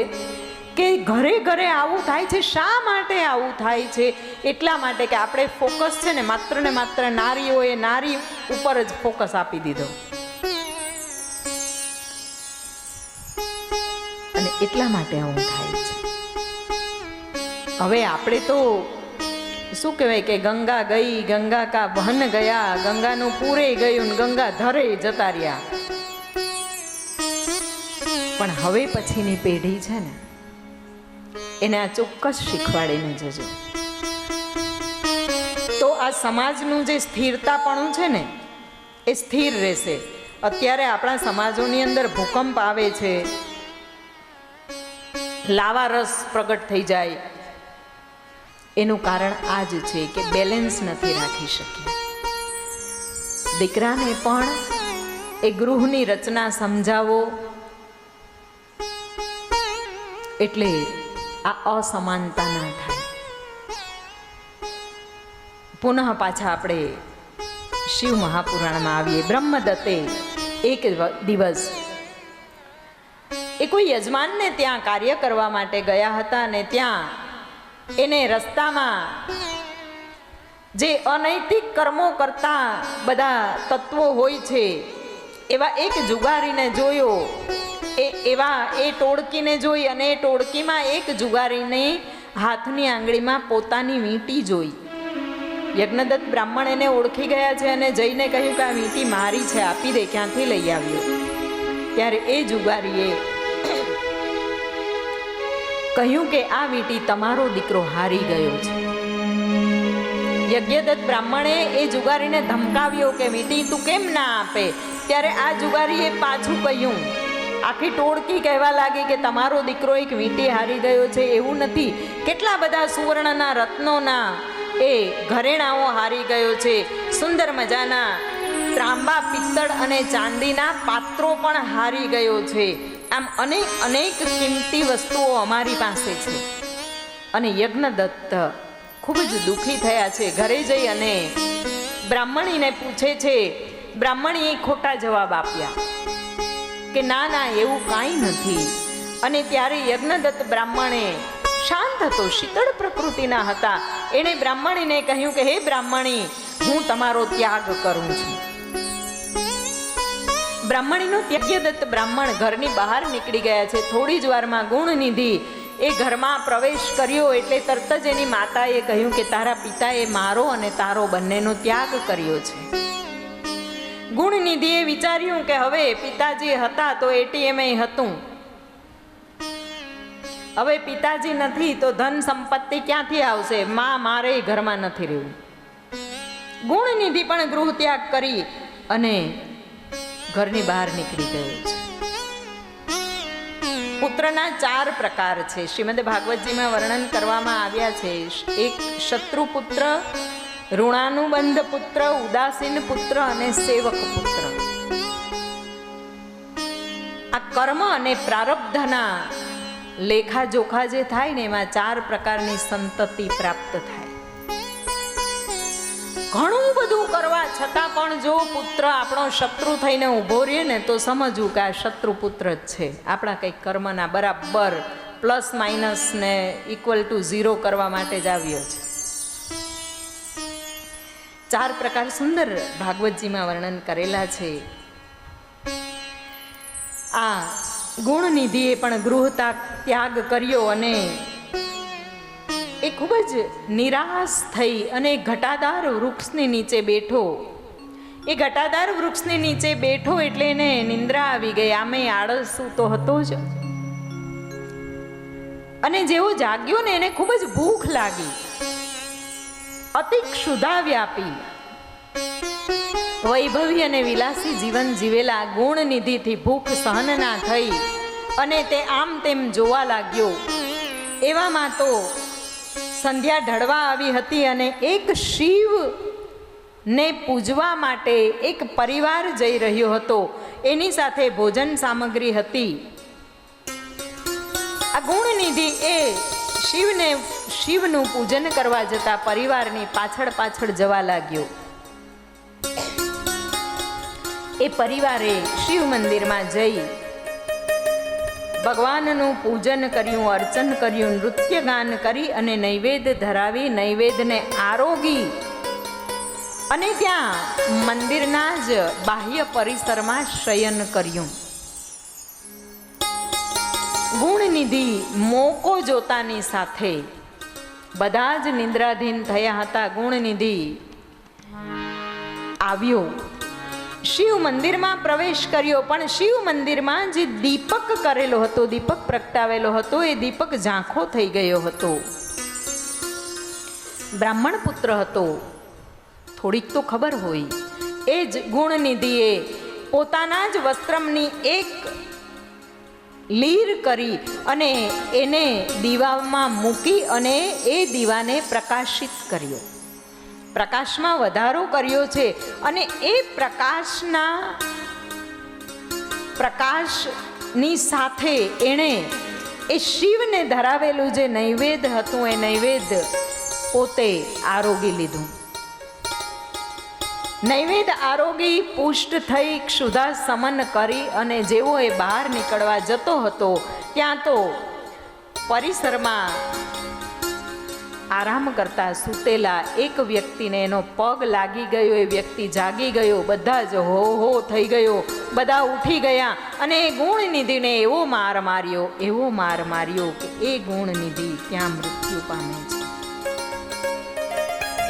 કે ઘરે ઘરે આવું થાય છે. શા માટે આવું થાય છે? એટલા માટે કે આપણે ફોકસ છે ને માત્ર નારીઓએ નારી ઉપર જ ફોકસ આપી દીધો. અને એટલા માટે આવું થાય છે. હવે આપણે તો શું કહેવાય કે ગંગા ગઈ, ગંગા કા બહન ગયા, ગંગાનું પૂરે ગયું ને ગંગા ધરે જતા રહ્યા. પણ હવે પછીની પેઢી છે ને એને આ ચોક્કસ શીખવાડીને જજો. તો આ સમાજનું જે સ્થિરતાપણું છે ને એ સ્થિર રહેશે. અત્યારે આપણા સમાજોની અંદર ભૂકંપ આવે છે, લાવા રસ પ્રગટ થઈ જાય. એનું કારણ આ જ છે કે બેલેન્સ નથી રાખી શક્યા. દીકરાને પણ એ ગૃહની રચના સમજાવો એટલે આ અસમાનતા ના થાય. પુનઃ પાછા આપણે શિવ મહાપુરાણમાં આવીએ. બ્રહ્મદત્તે એક દિવસ એ કોઈ યજમાનને ત્યાં કાર્ય કરવા માટે ગયા હતા અને ત્યાં એને રસ્તામાં જે અનૈતિક કર્મો કરતા બધા તત્વો હોય છે એવા એક જુગારીને જોયો. એ ટોળકીને જોઈ અને એ ટોળકીમાં એક જુગારીની હાથની આંગળીમાં પોતાની વીંટી જોઈ. યજ્ઞદત્ત બ્રાહ્મણ એને ઓળખી ગયા છે અને જઈને કહ્યું કે આ વીંટી મારી છે, આપી દે, ક્યાંથી લઈ આવ્યો? ત્યારે એ જુગારીએ કહ્યું કે આ વીંટી તમારો દીકરો હારી ગયો છે. યજ્ઞદત્ત બ્રાહ્મણે એ જુગારીને ધમકાવ્યો કે વીંટી તું કેમ ના આપે? ત્યારે આ જુગારીએ પાછું કહ્યું, આખી ટોળકી કહેવા લાગી કે તમારો દીકરો એક વીંટી હારી ગયો છે. એવું નથી, કેટલા બધા સુવર્ણના રત્નોના એ ઘરેણાઓ હારી ગયો છે. સુંદર મજાના ત્રાંબા, પિત્તળ અને ચાંદીના પાત્રો પણ હારી ગયો છે. આમ અનેક કિંમતી વસ્તુઓ અમારી પાસે છે. અને યજ્ઞદત્ત ખૂબ જ દુઃખી થયા છે. ઘરે જઈ અને બ્રાહ્મણીને પૂછે છે. બ્રાહ્મણીએ ખોટા જવાબ આપ્યા કે ના ના, એવું કાંઈ નથી. અને ત્યારે યજ્ઞદત્ત બ્રાહ્મણે, શાંત હતો, શીતળ પ્રકૃતિના હતા, એણે બ્રાહ્મણીને કહ્યું કે હે બ્રાહ્મણી, હું તમારો ત્યાગ કરું છું. બ્રાહ્મણીનો યજ્ઞદત્ત બ્રાહ્મણ ઘરની બહાર નીકળી ગયા છે. થોડી જ વારમાં ગુણનિધિ એ ઘરમાં પ્રવેશ કર્યો એટલે તરત જ એની માતાએ કહ્યું કે તારા પિતાએ મારો અને તારો બંનેનો ત્યાગ કર્યો છે. ગુણનિધિએ વિચાર્યું કે હવે પિતાજી હતા તો એટીએમ હતું, હવે પિતાજી નથી તો ધન સંપત્તિ ક્યાંથી આવશે? મારે ઘરમાં નથી રહેવું. ગુણનિધિ પણ ગૃહ ત્યાગ કરી અને ઘરની બહાર નીકળી ગયો છે. પુત્રના 4 પ્રકાર છે. શ્રીમદ ભાગવતજીમાં વર્ણન કરવામાં આવ્યા છે. એક શત્રુ પુત્ર, ઋણાનુબંધ પુત્ર, ઉદાસીન પુત્ર અને સેવક પુત્ર. આ કર્મ અને પ્રારબ્ધના લેખાજોખા જે થાય ને એમાં 4 પ્રકારની સંતતિ પ્રાપ્ત થાય. ઘણું બધું કરવા છતાં પણ જો પુત્ર આપણો શત્રુ થઈને ઊભો રહે ને તો સમજવું કે આ શત્રુ પુત્ર જ છે. આપણા કંઈક કર્મના બરાબર પ્લસ માઇનસ ને ઇક્વલ ટુ 0 કરવા માટે જ આવ્યો છે. 4 પ્રકાર સુંદર ભાગવતજીમાં વર્ણન કરેલા છે. આ ગુણનિધિએ પણ ગૃહ ત્યાગ કર્યો અને એ ખૂબ જ નિરાશ થઈ અને ઘટાદાર વૃક્ષની નીચે બેઠો. એ ઘટાદાર વૃક્ષની નીચે બેઠો એટલે એને નિંદ્રા આવી ગઈ. આમે આળસુ તો હતો જ. અને જેવો જાગ્યો ને એને ખૂબ જ ભૂખ લાગી. અતિ ક્ષુધા વ્યાપી વૈભવી અને વિલાસી જીવન જીવેલા ગુણનિધિથી ભૂખ સહન ના થઈ અને તે આમ તેમ જોવા લાગ્યો. એવામાં તો સંધ્યા ઢળવા આવી હતી અને એક શિવ ને પૂજવા માટે એક પરિવાર જઈ રહ્યો હતો. એની સાથે ભોજન સામગ્રી હતી. આ ગુણનિધિ એ શિવનું પૂજન કરવા જતા પરિવારની પાછળ પાછળ જવા લાગ્યો. એ પરિવારે શિવ મંદિરમાં જઈ ભગવાનનું પૂજન કર્યું, અર્ચન કર્યું, નૃત્ય ગાન કરી અને નૈવેદ્ય ધરાવી નૈવેદ્યને આરોગી અને ત્યાં મંદિરના જ બાહ્ય પરિસરમાં શયન કર્યું. ગુણનિધિ મોકો જોતાની સાથે બધા જ નિંદ્રાધીન થયા હતા. ગુણનિધિ આવ્યો, શિવ મંદિરમાં પ્રવેશ કર્યો, પણ શિવ મંદિરમાં જે દીપક કરેલો હતો, દીપક પ્રગટાવેલો હતો, એ દીપક ઝાંખો થઈ ગયો હતો. બ્રાહ્મણ પુત્ર હતો, થોડીક તો ખબર હોય. એ જ ગુણનિધિએ પોતાના જ વસ્ત્રની એક લીર કરી અને એને દીવામાં મૂકી અને એ દીવાને પ્રકાશિત કર્યો. પ્રકાશમાં વધારો કર્યો છે અને એ પ્રકાશની સાથે એણે એ શિવને ધરાવેલું જે નૈવેદ્ય હતું એ નૈવેદ્ય પોતે આરોગી લીધું. નૈવેદ્ય આરોગી પુષ્ટ થઈ ક્ષુધા સમન કરી અને જેવો એ બહાર નીકળવા જતો હતો ત્યાં તો પરિસરમાં આરામ કરતા સૂતેલા એક વ્યક્તિને એનો પગ લાગી ગયો. એ વ્યક્તિ જાગી ગયો. બધા જ હો હો થઈ ગયો. બધા ઉઠી ગયા અને એ ગુણનિધિને એવો માર માર્યો કે એ ગુણનિધિ ત્યાં મૃત્યુ પામે છે.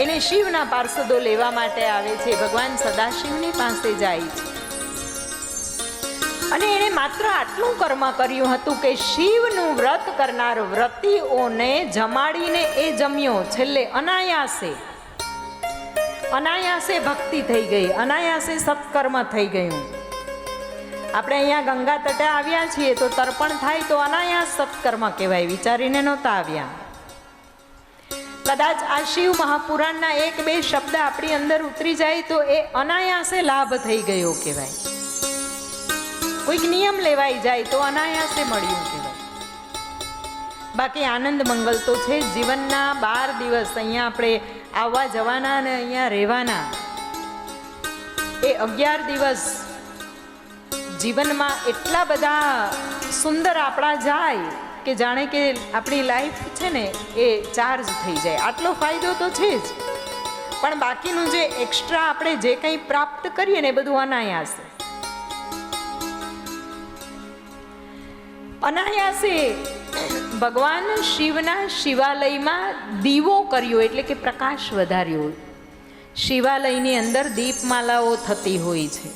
એને શિવના પાર્ષદો લેવા માટે આવે છે. ભગવાન સદાશિવની પાસે જાય છે અને એણે માત્ર આટલું કર્મ કર્યું હતું કે શિવનું વ્રત કરનાર વ્રતીઓને જમાડીને એ જમ્યો. છેલ્લે અનાયાસે ભક્તિ થઈ ગઈ, અનાયાસે સત્કર્મ થઈ ગયું. આપણે અહીંયા ગંગા તટે આવ્યા છીએ તો તર્પણ થાય તો અનાયાસ સત્કર્મ કહેવાય. વિચારીને નહોતા આવ્યા. કદાચ આ શિવ મહાપુરાણના 1-2 શબ્દ આપણી અંદર ઉતરી જાય તો એ અનાયાસે લાભ થઈ ગયો કહેવાય. કોઈક નિયમ લેવાઈ જાય તો અનાયાસે મળ્યું કહેવાય. બાકી આનંદ મંગલ તો છે. જીવનના 12 દિવસ અહીંયા આપણે આવવા જવાના અને અહીંયા રહેવાના. એ 11 દિવસ જીવનમાં એટલા બધા સુંદર આપણા જાય કે જાણે કે આપણી લાઈફ છે ને એ ચાર્જ થઈ જાય. આટલો ફાયદો તો છે જ, પણ બાકીનું જે એક્સ્ટ્રા આપણે જે કંઈ પ્રાપ્ત કરીએ ને એ બધું અનાયાસે. અનાયાસે ભગવાન શિવના શિવાલયમાં દીવો કર્યો એટલે કે પ્રકાશ વધાર્યો. શિવાલયની અંદર દીપમાલાઓ થતી હોય છે.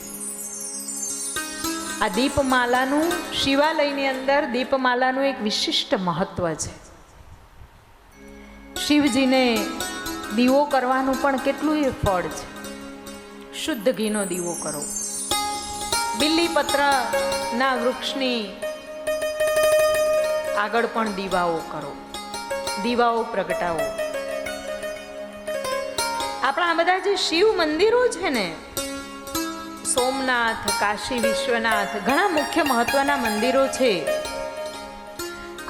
આ દીપમાલાનું શિવાલયની અંદર દીપમાલાનું એક વિશિષ્ટ મહત્વ છે. શિવજીને દીવો કરવાનું પણ કેટલું એ ફળ છે. શુદ્ધ ઘીનો દીવો કરો. બિલ્લીપત્રના વૃક્ષની આગળ પણ દીવાઓ કરો, દીવાઓ પ્રગટાવો. આપણા બધા જે શિવ મંદિરો છે ને, સોમનાથ, કાશી વિશ્વનાથ, ઘણા મુખ્ય મહત્વના મંદિરો છે.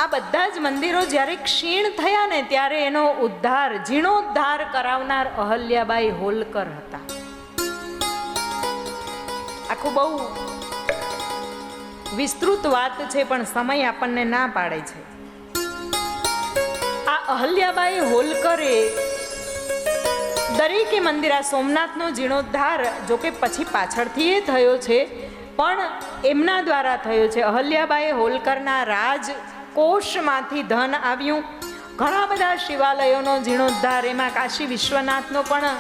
આ બધા જ મંદિરો જ્યારે ક્ષીણ થયા ને ત્યારે એનો ઉદ્ધાર, જીર્ણોદ્ધાર કરાવનાર અહલ્યાબાઈ હોલકર હતા. આખું બહુ વિસ્તૃત વાત છે પણ સમય આપણને ના પાડે છે. આ અહલ્યાબાઈ હોલકરે દરેકે મંદિર, આ સોમનાથનો જીર્ણોદ્ધાર જો કે પછી પાછળથી એ થયો છે પણ એમના દ્વારા થયો છે. અહલ્યાબાઈ હોલકરના રાજકોષમાંથી ધન આવ્યું. ઘણા બધા શિવાલયોનો જીર્ણોદ્ધાર, એમાં કાશી વિશ્વનાથનો પણ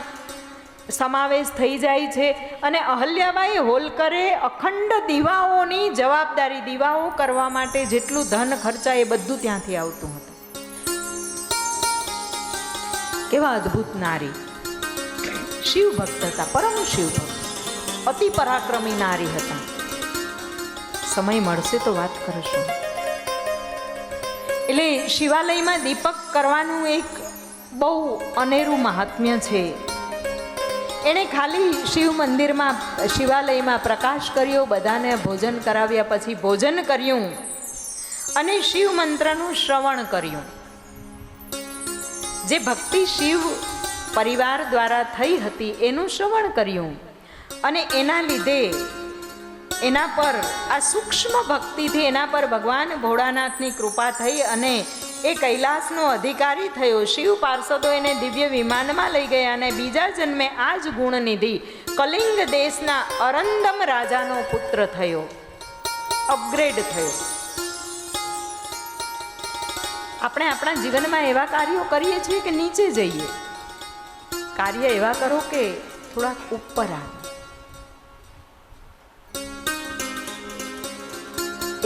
સમાવેશ થઈ જાય છે. અને અહલ્યાબાઈ હોલકરે અખંડ દીવાઓની જવાબદારી, દીવાઓ કરવા માટે જેટલું ધન ખર્ચા એ બધું ત્યાંથી આવતું હતું. કેવા અદ્ભુત નારી, શિવ ભક્ત હતા, પરમ શિવ ભક્ત, અતિ પરાક્રમી નારી હતા. સમય મળશે તો વાત કરશું. એટલે શિવાલયમાં દીપક કરવાનું એક બહુ અનેરું મહાત્મ્ય છે. એણે ખાલી શિવ મંદિરમાં, શિવાલયમાં પ્રકાશ કર્યો, બધાને ભોજન કરાવ્યા, પછી ભોજન કર્યું અને શિવ મંત્રનું શ્રવણ કર્યું. જે ભક્તિ શિવ પરિવાર દ્વારા થઈ હતી એનું શ્રવણ કર્યું અને એના લીધે એના પર આ સૂક્ષ્મ ભક્તિથી એના પર ભગવાન ભોળાનાથની કૃપા થઈ અને એ કૈલાસનો અધિકારી થયો. શિવ પાર્ષદો એને દિવ્ય વિમાનમાં લઈ ગયા અને બીજા જન્મે આ જ ગુણનિધિ કલિંગ દેશના અરંદમ રાજાનો પુત્ર થયો, અપગ્રેડ થયો. આપણે આપણા જીવનમાં એવા કાર્યો કરીએ છીએ કે નીચે જઈએ. કાર્ય એવા કરો કે થોડાક ઉપર આવે.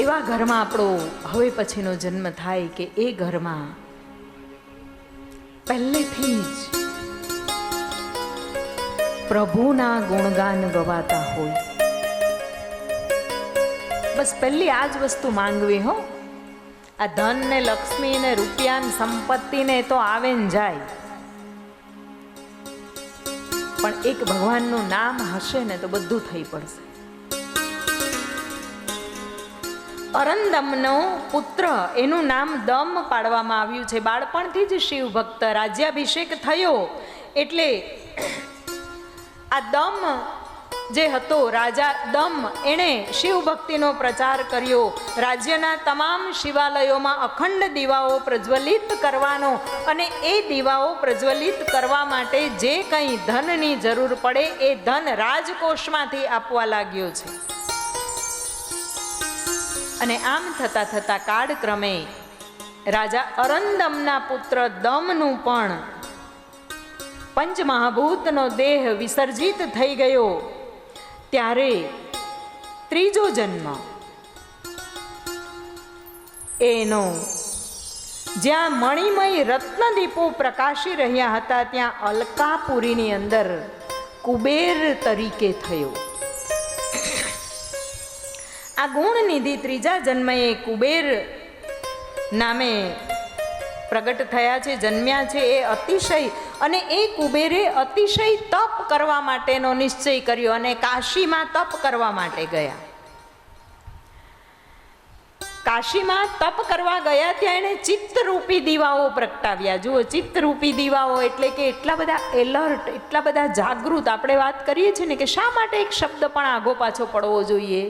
એવા ઘરમાં આપણો હવે પછીનો જન્મ થાય કે એ ઘરમાં પહેલેથી જ પ્રભુના ગુણગાન ગવાતા હોય. બસ પહેલી આ જ વસ્તુ માંગવી હો. આ ધન ને લક્ષ્મી ને રૂપિયા ને સંપત્તિ ને તો આવે ને જાય, પણ એક ભગવાનનું નામ હશે ને તો બધું થઈ પડશે. અરંદમનો પુત્ર, એનું નામ દમ પાડવામાં આવ્યું છે. બાળપણથી જ શિવ ભક્ત. રાજ્યાભિષેક થયો એટલે આ દમ જે હતો, રાજા દમ, એણે શિવ ભક્તિનો પ્રચાર કર્યો. રાજ્યના તમામ શિવાલયોમાં અખંડ દીવાઓ પ્રજ્વલિત કરવાનો, અને એ દીવાઓ પ્રજ્વલિત કરવા માટે જે કંઈ ધનની જરૂર પડે એ ધન રાજકોષમાંથી આપવા લાગ્યો છે. અને આમ થતા થતા કાળક્રમે રાજા અરંદમના પુત્ર દમનું પણ પંચમહાભૂતનો દેહ વિસર્જિત થઈ ગયો. ત્યારે ત્રીજો જન્મ એનો, જ્યાં મણિમય રત્નદીપો પ્રકાશી રહ્યા હતા ત્યાં અલકાપુરીની અંદર કુબેર તરીકે થયો. આ ગુણનિધિ ત્રીજા જન્મએ કુબેર નામે પ્રગટ થયા છે, જન્મ્યા છે. એ અતિશય, અને એ કુબેરે અતિશય તપ કરવા માટેનો નિશ્ચય કર્યો અને કાશીમાં તપ કરવા માટે ગયા. કાશીમાં તપ કરવા ગયા ત્યાં એણે ચિત્તરૂપી દીવાઓ પ્રગટાવ્યા. જુઓ, ચિત્તરૂપી દીવાઓ એટલે કે એટલા બધા એલર્ટ, એટલા બધા જાગૃત. આપણે વાત કરીએ છીએ ને કે શા માટે એક શબ્દ પણ આગો પાછો પડવો જોઈએ,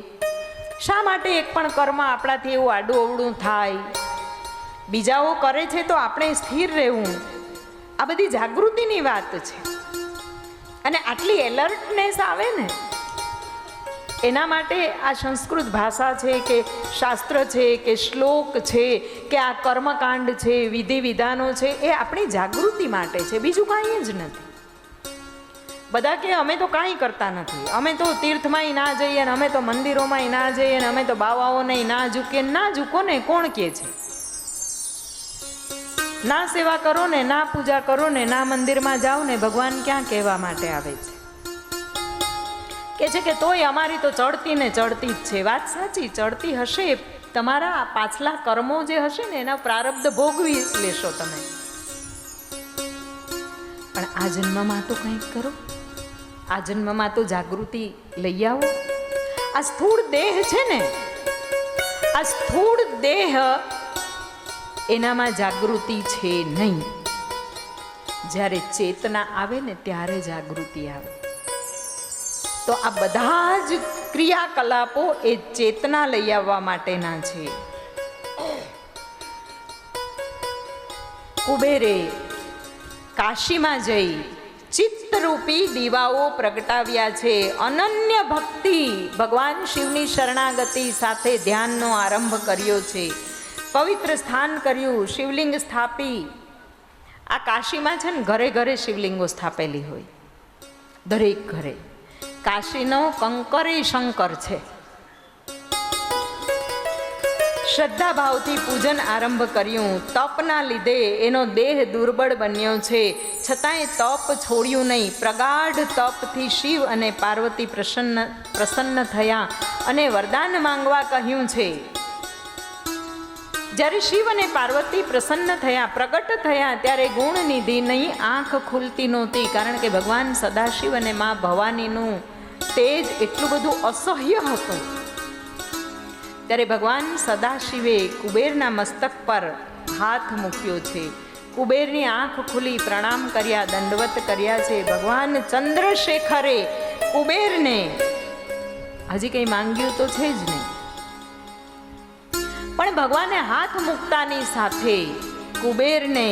શા માટે એક પણ કર્મ આપણાથી એવું આડું અવડું થાય, બીજાઓ કરે છે તો આપણે સ્થિર રહેવું. આ બધી જાગૃતિની વાત છે. અને આટલી એલર્ટનેસ આવે ને એના માટે આ સંસ્કૃત ભાષા છે કે શાસ્ત્ર છે કે શ્લોક છે કે આ કર્મકાંડ છે, વિધિ વિધાનો છે, એ આપણી જાગૃતિ માટે છે, બીજું કાંઈ જ નથી. બધા કે અમે તો કાંઈ કરતા નથી, અમે તો તીર્થમાંય ના જઈએ ને અમે તો મંદિરોમાંય ના જઈએ ને અમે તો બાવાઓને ના ઝૂકીએ. ના ઝૂકો ને, કોણ કહે છે? ના સેવા કરો ને, ના પૂજા કરો ને, ના મંદિરમાં જાઓ ને, ભગવાન ક્યાં કહેવા માટે આવે છે? કે છે કે તોય અમારી તો ચડતી ને ચડતી જ છે. વાત સાચી, ચડતી હશે. તમારા પાછલા કર્મો જે હશે ને એના પ્રારબ્ધ ભોગવી લેશો તમે. પણ આ જન્મમાં તો કંઈક કરો, આ જન્મમાં તો જાગૃતિ લઈ આવો. આ સ્થૂળ દેહ છે ને, આ સ્થૂળ દેહ એનામાં જાગૃતિ છે નહીં. જ્યારે ચેતના આવે ને ત્યારે જાગૃતિ આવે. તો આ બધા જ ક્રિયાકલાપો એ ચેતના લઈ આવવા માટેના છે. કુબેરે કાશીમાં જઈ ચિત્તરૂપી દીવાઓ પ્રગટાવ્યા છે. અનન્ય ભક્તિ, ભગવાન શિવની શરણાગતિ સાથે ધ્યાનનો આરંભ કર્યો છે. પવિત્ર સ્થાન કર્યું, શિવલિંગ સ્થાપી. આ કાશીમાં છે ને ઘરે ઘરે શિવલિંગો સ્થાપેલી હોય, દરેક ઘરે. કાશીનો કંકરે શંકર છે. શ્રદ્ધા ભાવથી પૂજન આરંભ કર્યું. તપના લીધે એનો દેહ દુર્બળ બન્યો છે, છતાંય તપ છોડ્યું નહીં. પ્રગાઢ તપથી શિવ અને પાર્વતી પ્રસન્ન થયા અને વરદાન માંગવા કહ્યું છે. જ્યારે શિવ અને પાર્વતી પ્રસન્ન થયા, પ્રગટ થયા, ત્યારે ગુણનિધિની આંખ ખુલતી નહોતી. કારણ કે ભગવાન સદાશિવ અને મા ભવાનીનું તેજ એટલું બધું અસહ્ય હતું. ત્યારે ભગવાન સદાશિવે કુબેરના મસ્તક પર હાથ મૂક્યો છે. કુબેરની આંખ ખુલી, પ્રણામ કર્યા, દંડવત કર્યા છે. ભગવાન ચંદ્રશેખરે કુબેરને હજી કંઈ માંગ્યું તો છે જ નહીં, પણ ભગવાને હાથ મૂકતાની સાથે કુબેરને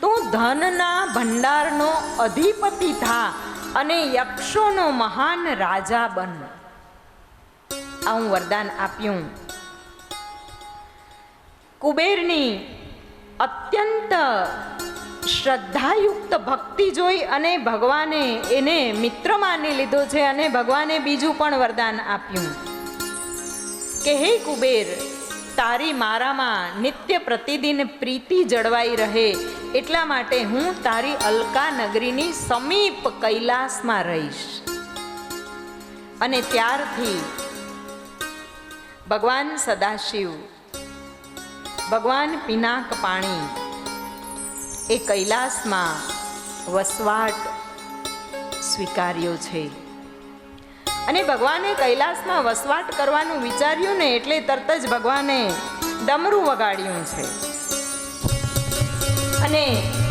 તું ધનના ભંડારનો અધિપતિ થા અને યક્ષોનો મહાન રાજા બન. આવું વરદાન આપ્યું. કુબેરની અત્યંત શ્રદ્ધાયુક્ત ભક્તિ જોઈ અને ભગવાને એને મિત્ર માની લીધો છે. અને ભગવાને બીજું પણ વરદાન આપ્યું કે હે કુબેર, તારી મારામાં નિત્ય પ્રતિદિન પ્રીતિ જળવાઈ રહે એટલા માટે હું તારી અલકા નગરીની સમીપ કૈલાસમાં રહીશ. અને ત્યારથી ભગવાન સદાશિવ, ભગવાન પિનાક પાણી એ કૈલાસમાં વસવાટ સ્વીકાર્યો છે. અને ભગવાને કૈલાસમાં વસવાટ કરવાનું વિચાર્યું ને એટલે તરત જ ભગવાને ડમરું વગાડ્યું છે. અને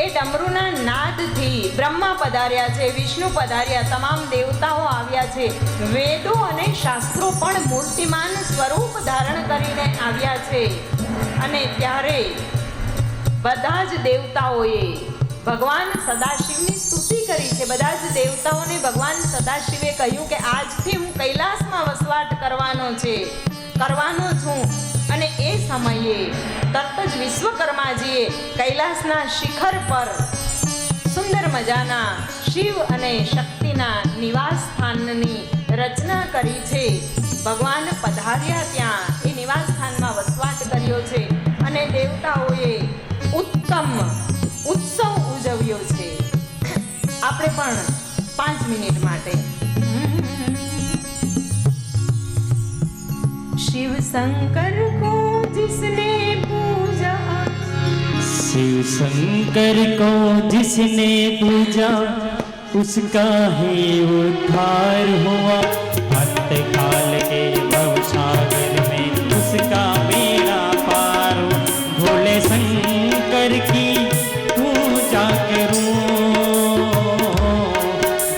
એ ડમરૂના નાદથી બ્રહ્મા પધાર્યા છે, વિષ્ણુ પધાર્યા, તમામ દેવતાઓ આવ્યા છે, વેદો અને શાસ્ત્રો પણ મૂર્તિમાન સ્વરૂપ ધારણ કરીને આવ્યા છે. અને ત્યારે બધા જ દેવતાઓએ ભગવાન સદાશિવની સ્તુતિ કરી છે. બધા જ દેવતાઓને ભગવાન સદાશિવે કહ્યું કે આજથી હું કૈલાસમાં વસવાટ કરવાનો છું. અને એ સમયે તરત જ વિશ્વકર્માજીએ કૈલાસના શિખર પર સુંદર મજાના શિવ અને શક્તિના નિવાસ સ્થાનની રચના કરી છે. ભગવાન પધાર્યા ત્યાં એ નિવાસ સ્થાનમાં વસવાટ કર્યો છે અને દેવતાઓએ ઉત્તમ ઉત્સવ ઉજવ્યો છે. આપણે પણ 5 મિનિટ માટે शिव शंकर को जिसने पूजा, शिव शंकर को जिसने पूजा उसका ही उद्धार हुआ. अंतकाल के भवसागर में उसका बेड़ा पार. भोले शंकर की पूजा करूं,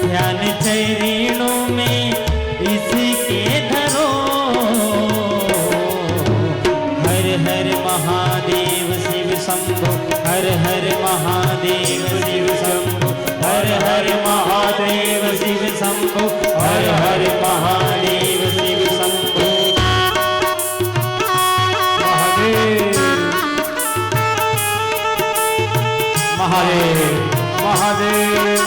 ध्यान चरणों में इसके धरो. हर हर महादेव शिव शंभो, हर हर महादेव शिव शंभो, हर हर महादेव शिव शंभो, हर हर महादेव शिव शंभो. महादेव महादेव महादेव.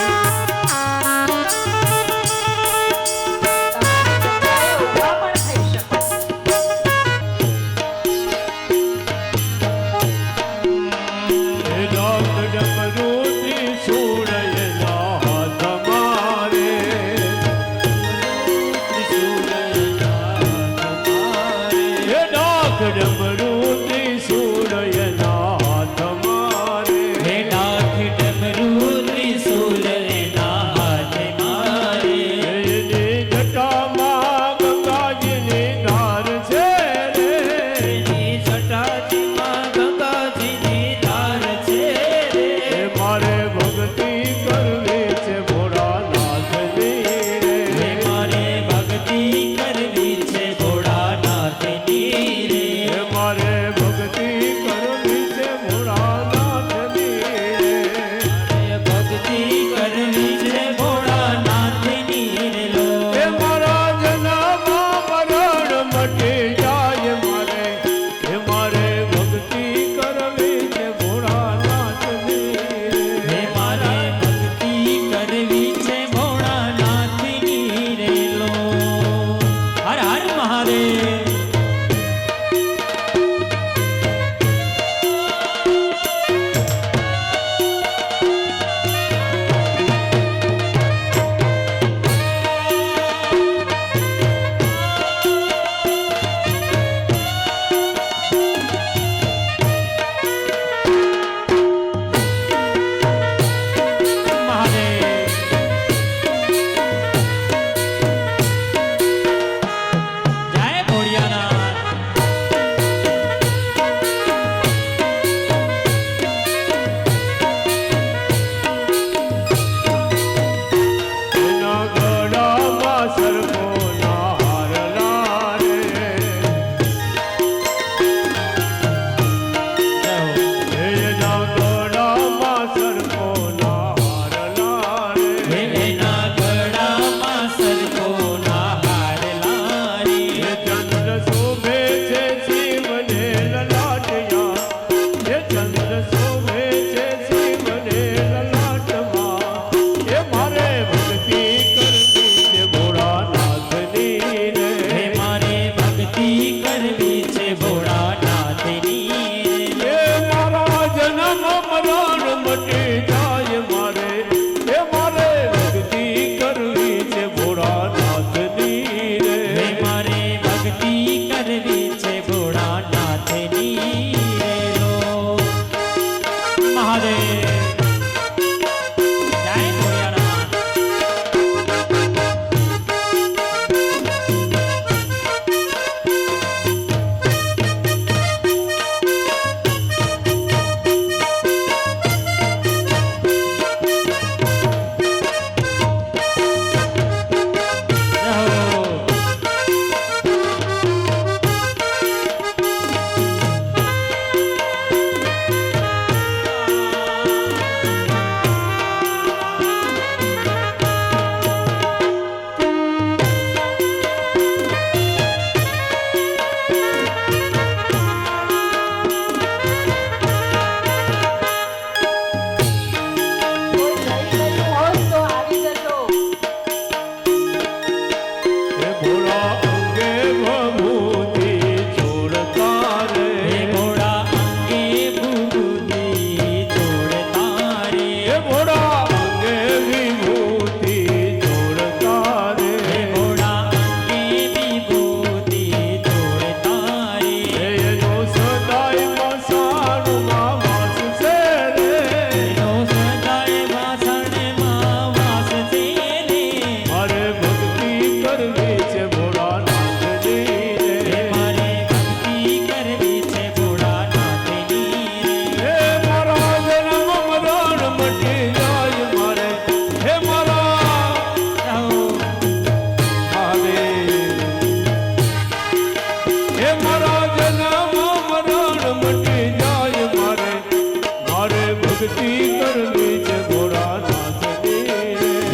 ભક્તિ કરવી છે ભોળાનાથની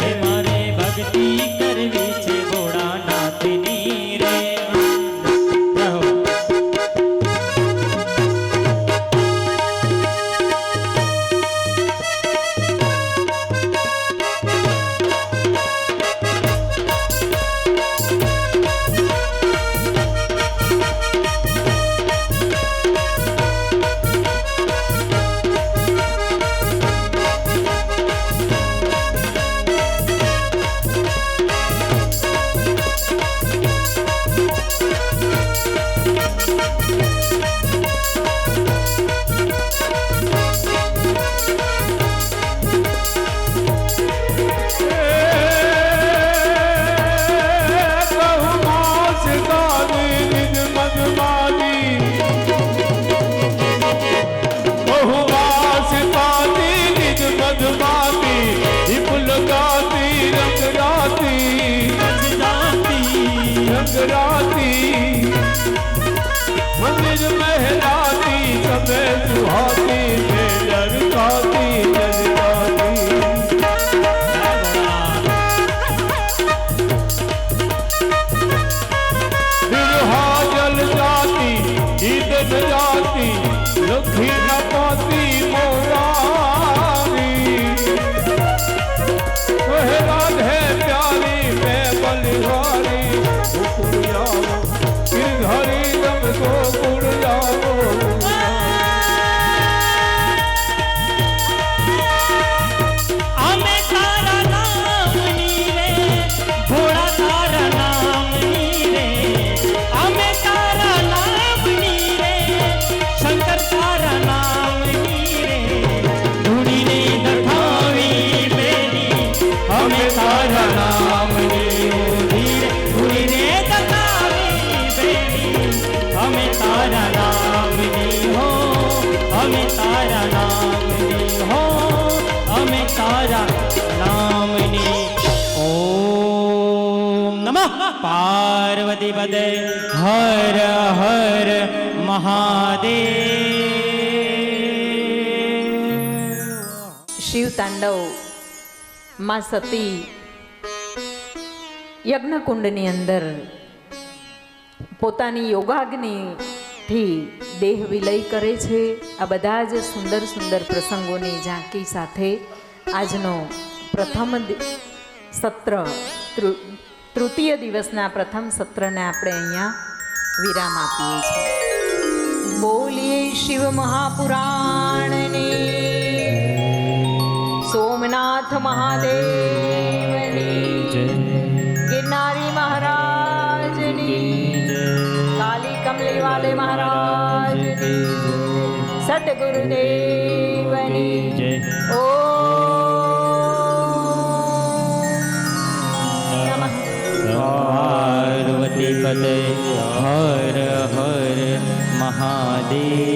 હે મારે ભક્તિ કરવી છે ભોળાનાથની રે રહો. મંદિર મહેલાતી સબે સુહાતી લડકાતી લડકાતી બિરહા જલ જાતી ઈદ જાતી લખી ન પાતી મોરારી હે રાધે પ્યારી બે બલિહારી ગોકુળ જાઓ ઘરી રમ ગોકુળ જાઓ અમે તારા નામની રે ભોળા તારા નામની રે અમે તારા નામની રે શંકર તારા નામની રે ધૂણીને દખાવી બેની અમે તારા નામની ધીરે ધૂણીને દખાવી બેની અમે તારા નામની હો અમે તારા નામની હો અમે તારા નામની. ઓમ નમઃ પાર્વતી પદે હર હર મહાદેવ. શિવ તાંડવ માં સતી યજ્ઞકુંડની અંદર પોતાની યોગાગ્નિથી દેહ વિલય કરે છે. આ બધા જ સુંદર સુંદર પ્રસંગોની ઝાંકી સાથે આજનો પ્રથમ સત્ર તૃતીય દિવસના પ્રથમ સત્રને આપણે અહીંયા વિરામ આપીએ છીએ. બોલીએ શિવ મહાપુરાણને સોમનાથ મહાદેવની ગિરનારી મહારાજની કાલી કમલી વાલે મહારાજની સદગુરુદેવની ઓમ નમઃ પાર્વતી પદે હર હર મહાદેવ.